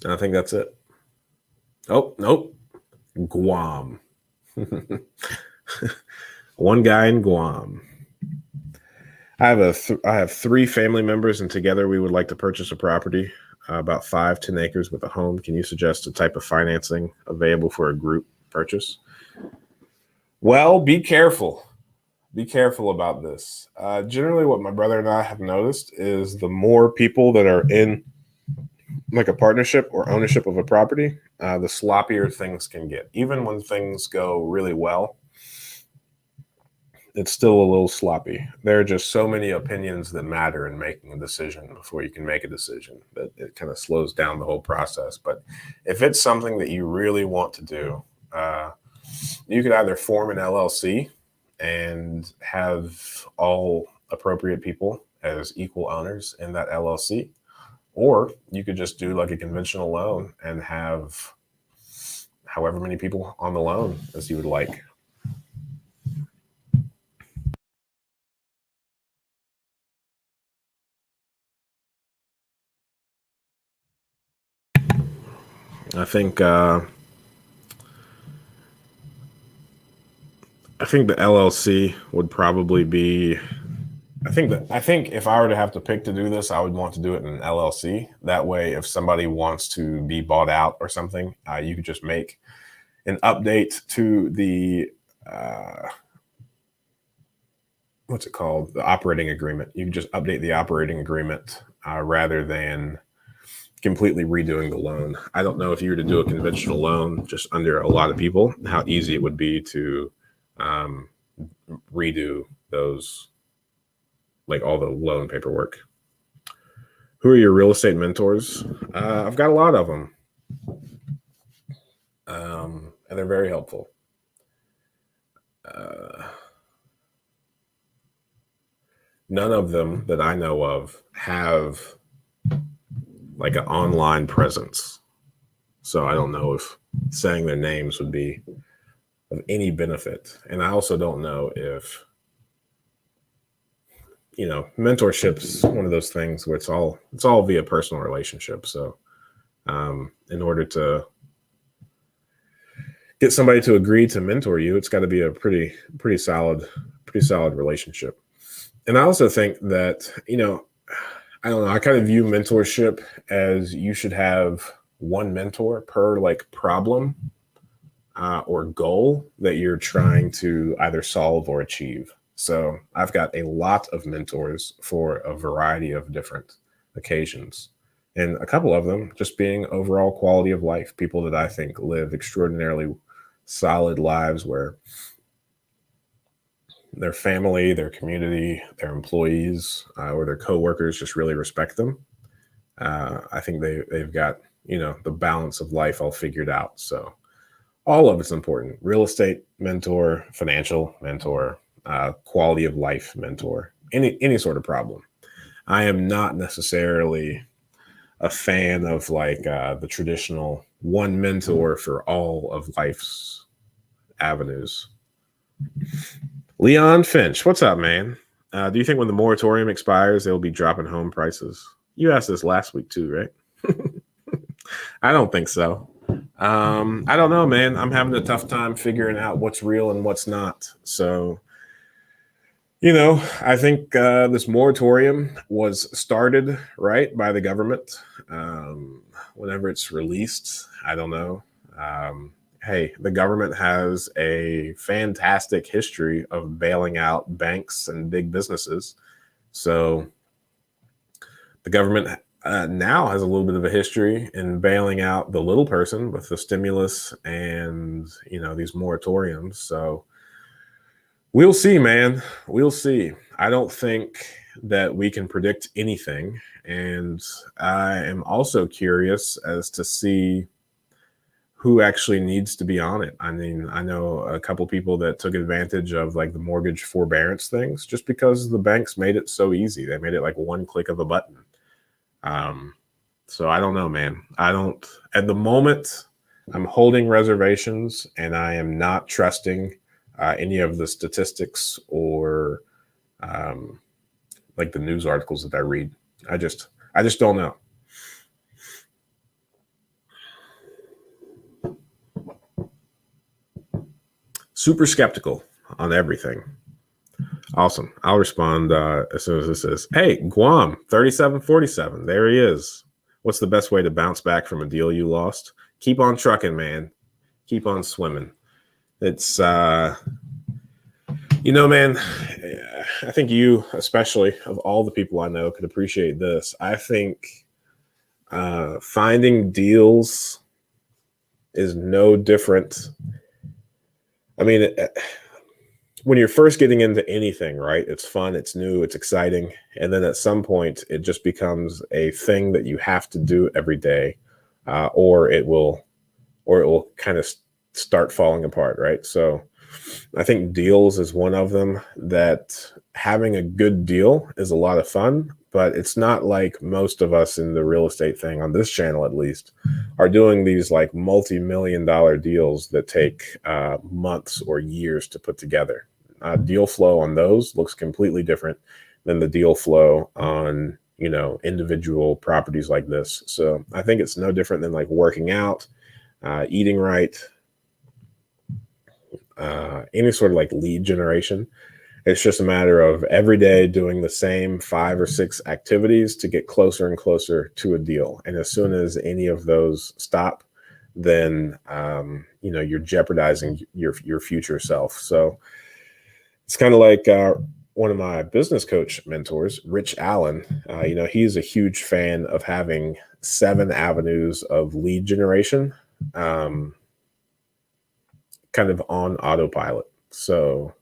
S1: and I think that's it. Oh, nope. Guam. One guy in Guam. I have 3 family members, and together we would like to purchase a property about 5-10 acres with a home. Can you suggest a type of financing available for a group purchase? Well, be careful. Be careful about this. Generally, what my brother and I have noticed is the more people that are in like a partnership or ownership of a property, the sloppier things can get. Even when things go really well, it's still a little sloppy. There are just so many opinions that matter in making a decision before you can make a decision that it kind of slows down the whole process. But if it's something that you really want to do, you could either form an LLC and have all appropriate people as equal owners in that LLC, or you could just do like a conventional loan and have however many people on the loan as you would like. I think the LLC would probably be. I think if I were to have to pick to do this, I would want to do it in an LLC. That way, if somebody wants to be bought out or something, you could just make an update to the what's it called? The operating agreement. You can just update the operating agreement rather than completely redoing the loan. I don't know if you were to do a conventional loan just under a lot of people, how easy it would be to redo those, like all the loan paperwork. Who are your real estate mentors? I've got a lot of them. And they're very helpful. None of them that I know of have like an online presence. So I don't know if saying their names would be of any benefit. And I also don't know if, mentorship's one of those things where it's all via personal relationship. So in order to get somebody to agree to mentor you, it's got to be a pretty solid relationship. And I also think that, I don't know, I kind of view mentorship as you should have one mentor per like problem or goal that you're trying to either solve or achieve. So I've got a lot of mentors for a variety of different occasions. And a couple of them just being overall quality of life, people that I think live extraordinarily solid lives where their family, their community, their employees, or their coworkers just really respect them. I think they've got, the balance of life all figured out. So all of it's important. Real estate mentor, financial mentor, quality of life mentor, any sort of problem. I am not necessarily a fan of like the traditional one mentor for all of life's avenues. Leon Finch, what's up, man? Do you think when the moratorium expires, they'll be dropping home prices? You asked this last week too, right? I don't think so. I don't know, man. I'm having a tough time figuring out what's real and what's not. So, I think this moratorium was started, right, by the government. Whenever it's released, I don't know. Hey, the government has a fantastic history of bailing out banks and big businesses. So the government now has a little bit of a history in bailing out the little person with the stimulus and, these moratoriums. So we'll see, man. We'll see. I don't think that we can predict anything. And I am also curious as to see who actually needs to be on it. I mean, I know a couple people that took advantage of like the mortgage forbearance things just because the banks made it so easy. They made it like one click of a button. So I don't know, man. At the moment, I'm holding reservations and I am not trusting any of the statistics or like the news articles that I read. I just don't know. Super skeptical on everything. Awesome. I'll respond as soon as this is. Hey, Guam, 3747. There he is. What's the best way to bounce back from a deal you lost? Keep on trucking, man. Keep on swimming. It's, man, I think you, especially of all the people I know, could appreciate this. I think finding deals is no different. I mean, when you're first getting into anything, right? It's fun, it's new, it's exciting. And then at some point, it just becomes a thing that you have to do every day, or it will kind of start falling apart, right? So I think deals is one of them, that having a good deal is a lot of fun, but it's not like most of us in the real estate thing, on this channel at least, are doing these like multi-million-dollar deals that take months or years to put together. Deal flow on those looks completely different than the deal flow on, individual properties like this. So I think it's no different than like working out. eating right, any sort of like lead generation. It's just a matter of every day doing the same 5 or 6 activities to get closer and closer to a deal. And as soon as any of those stop, then you're jeopardizing your future self. So it's kind of like one of my business coach mentors, Rich Allen. He's a huge fan of having 7 avenues of lead generation, kind of on autopilot. So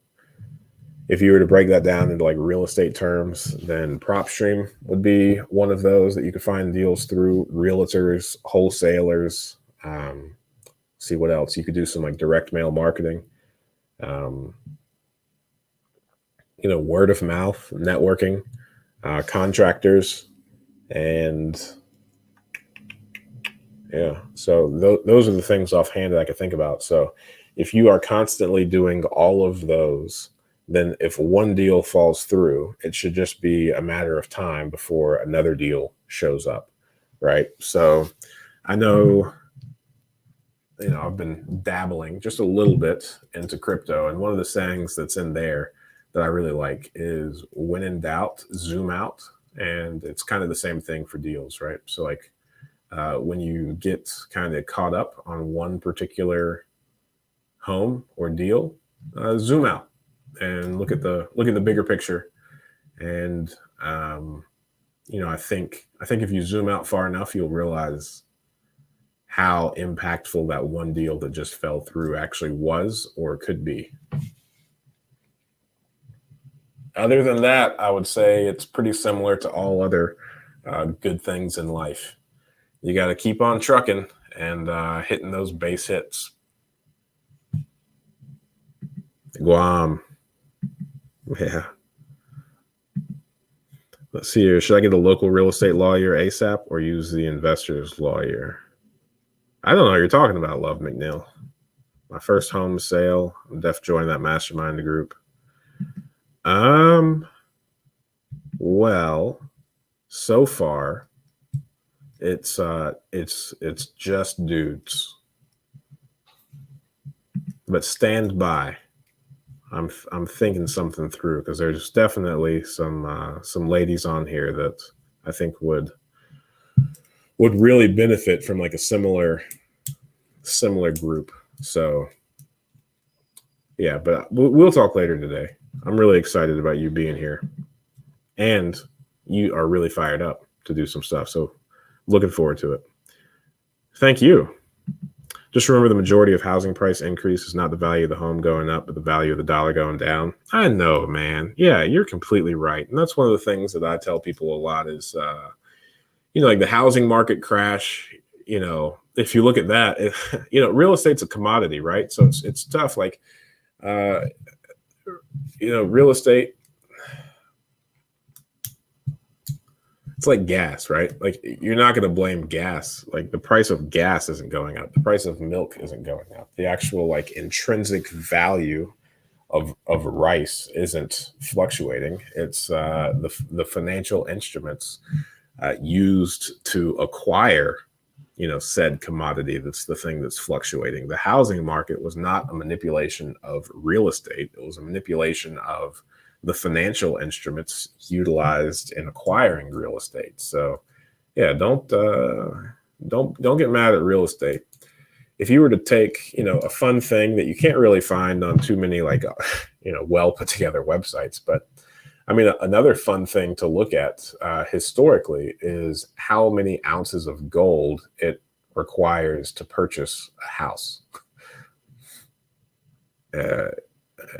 S1: if you were to break that down into like real estate terms, then PropStream would be one of those that you could find deals through. Realtors, wholesalers. See what else. You could do some like direct mail marketing. Word of mouth, networking, contractors, and yeah. So those are the things offhand that I could think about. So if you are constantly doing all of those, then if one deal falls through, it should just be a matter of time before another deal shows up, right? So I know, I've been dabbling just a little bit into crypto, and one of the sayings that's in there that I really like is when in doubt, zoom out. And it's kind of the same thing for deals, right? So like when you get kind of caught up on one particular home or deal, zoom out and look at the bigger picture. And I think if you zoom out far enough, you'll realize how impactful that one deal that just fell through actually was or could be. Other than that, I would say it's pretty similar to all other good things in life. You got to keep on trucking and hitting those base hits. Guam. Yeah. Let's see here. Should I get a local real estate lawyer ASAP or use the investor's lawyer? I don't know what you're talking about, Love McNeil. My first home sale. I'm definitely joining that mastermind group. Well, so far, it's just dudes. But stand by. I'm thinking something through because there's definitely some ladies on here that I think would really benefit from like a similar group. So yeah, but we'll talk later today. I'm really excited about you being here, and you are really fired up to do some stuff. So looking forward to it. Thank you. Just remember, the majority of housing price increase is not the value of the home going up, but the value of the dollar going down. I know, man. Yeah, you're completely right. And that's one of the things that I tell people a lot is, like the housing market crash, if you look at that, real estate's a commodity, right? So it's tough. Like, real estate, it's like gas, right? Like you're not going to blame gas. Like the price of gas isn't going up. The price of milk isn't going up. The actual like intrinsic value of rice isn't fluctuating. It's the financial instruments used to acquire, said commodity. That's the thing that's fluctuating. The housing market was not a manipulation of real estate. It was a manipulation of the financial instruments utilized in acquiring real estate. So yeah, don't get mad at real estate. If you were to take, a fun thing that you can't really find on too many like, well put together websites, but I mean, another fun thing to look at historically is how many ounces of gold it requires to purchase a house.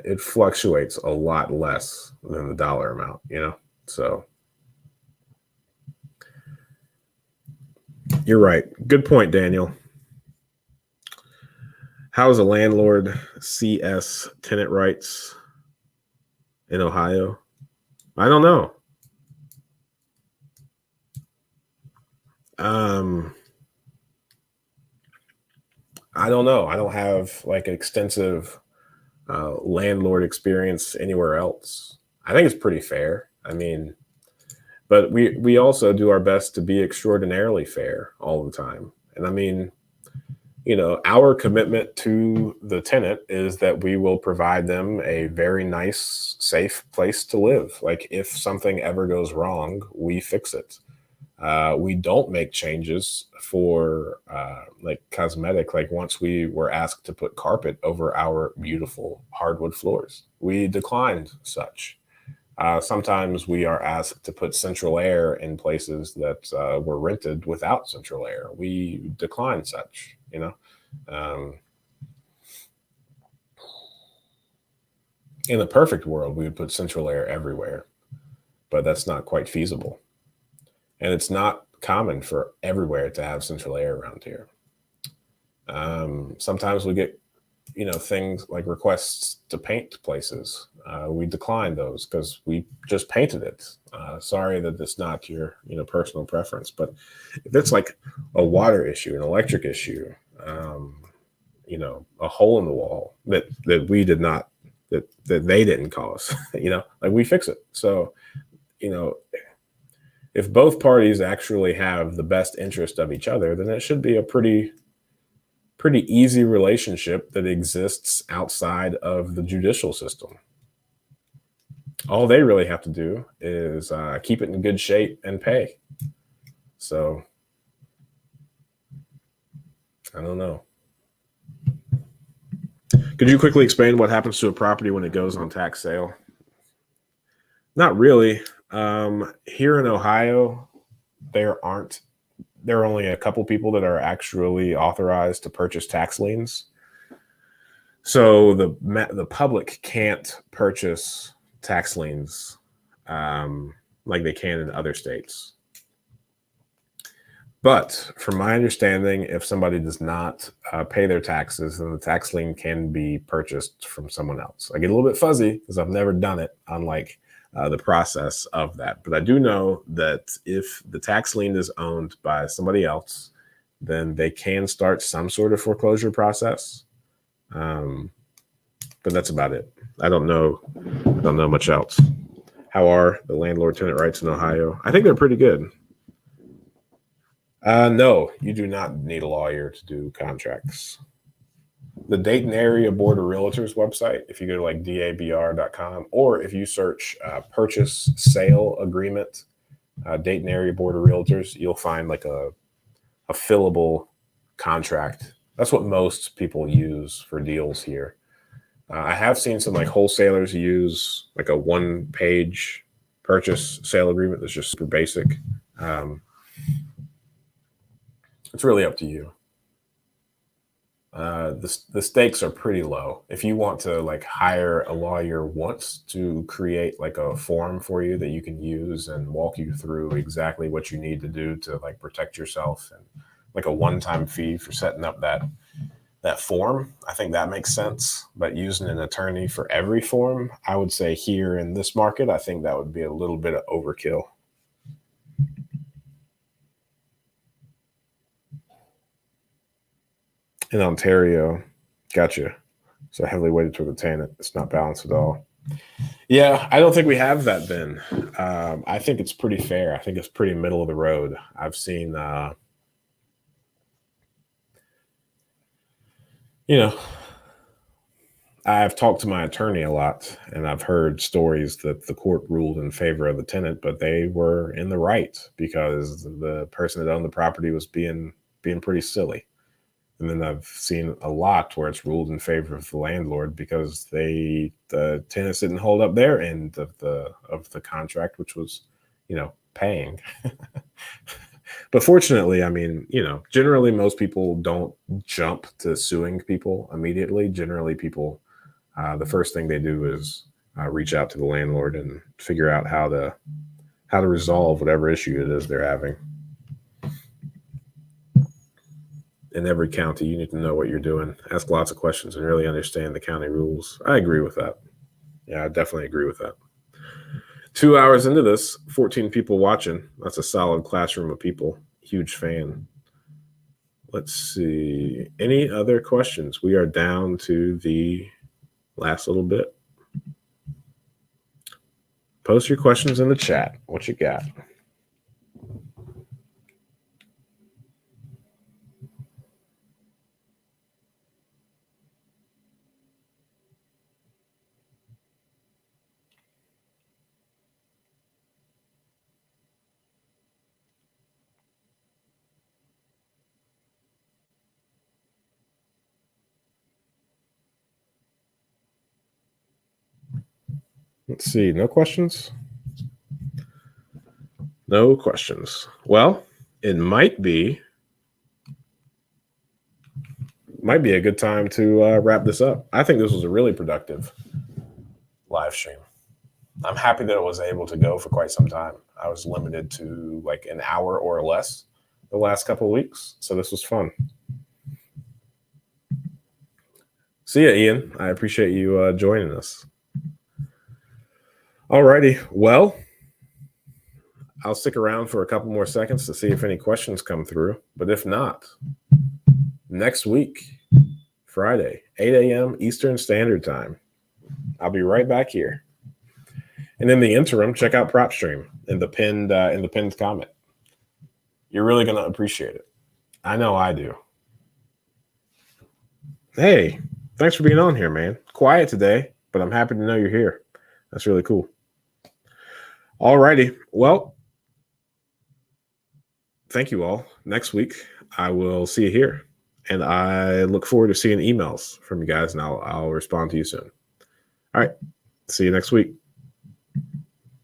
S1: It fluctuates a lot less than the dollar amount, So you're right. Good point, Daniel. How is a landlord CS tenant rights in Ohio? I don't know. I don't know. I don't have like an extensive landlord experience anywhere else. I think it's pretty fair. I mean, but we also do our best to be extraordinarily fair all the time. And I mean, our commitment to the tenant is that we will provide them a very nice, safe place to live. Like if something ever goes wrong, we fix it. We don't make changes for like cosmetic. Like once we were asked to put carpet over our beautiful hardwood floors, we declined such. Sometimes we are asked to put central air in places that were rented without central air. We decline such, Um, in a perfect world, we would put central air everywhere, but that's not quite feasible. And it's not common for everywhere to have central air around here. Sometimes we get things like requests to paint places. We decline those because we just painted it. Sorry that it's not your personal preference, but if it's like a water issue, an electric issue, a hole in the wall that we did not, that they didn't cause, like we fix it. So if both parties actually have the best interest of each other, then it should be a pretty easy relationship that exists outside of the judicial system. All they really have to do is keep it in good shape and pay. So I don't know. Could you quickly explain what happens to a property when it goes on tax sale? Not really. Here in Ohio, there are only a couple people that are actually authorized to purchase tax liens. So the public can't purchase tax liens like they can in other states. But from my understanding, if somebody does not pay their taxes, then the tax lien can be purchased from someone else. I get a little bit fuzzy because I've never done it, unlike the process of that. But I do know that if the tax lien is owned by somebody else, then they can start some sort of foreclosure process. But that's about it. I don't know much else. How are the landlord-tenant rights in Ohio? I think they're pretty good. No, you do not need a lawyer to do contracts. The Dayton Area Board of Realtors website, if you go to like dabr.com, or if you search purchase sale agreement, Dayton Area Board of Realtors, you'll find like a fillable contract. That's what most people use for deals here. I have seen some like wholesalers use like a 1-page purchase sale agreement that's just super basic. It's really up to you. The stakes are pretty low. If you want to like hire a lawyer once to create like a form for you that you can use and walk you through exactly what you need to do to like protect yourself, and like a one-time fee for setting up that form, I think that makes sense. But using an attorney for every form, I would say here in this market, I think that would be a little bit of overkill. In Ontario, gotcha. So heavily weighted toward the tenant. It's not balanced at all. Yeah, I don't think we have that then. I think it's pretty fair. I think it's pretty middle of the road. I've seen, I've talked to my attorney a lot, and I've heard stories that the court ruled in favor of the tenant, but they were in the right because the person that owned the property was being pretty silly. And then I've seen a lot where it's ruled in favor of the landlord because the tenants didn't hold up their end of the contract, which was, paying. But fortunately, I mean, generally most people don't jump to suing people immediately. Generally, people, the first thing they do is reach out to the landlord and figure out how to resolve whatever issue it is they're having. In every county, you need to know what you're doing, ask lots of questions, and really understand the county rules. I agree with that. Yeah, I definitely agree with that. 2 hours into this, 14 people watching. That's a solid classroom of people. Huge fan. Let's see. Any other questions? We are down to the last little bit. Post your questions in the chat. What you got? Let's see. No questions? No questions. Well, it might be a good time to wrap this up. I think this was a really productive live stream. I'm happy that it was able to go for quite some time. I was limited to like an hour or less the last couple of weeks, so this was fun. See ya, Ian. I appreciate you joining us. Alrighty. Well, I'll stick around for a couple more seconds to see if any questions come through. But if not, next week, Friday, 8 a.m. Eastern Standard Time, I'll be right back here. And in the interim, check out PropStream in the pinned comment. You're really going to appreciate it. I know I do. Hey, thanks for being on here, man. Quiet today, but I'm happy to know you're here. That's really cool. All righty. Well, thank you all. Next week, I will see you here. And I look forward to seeing emails from you guys, and I'll respond to you soon. All right. See you next week.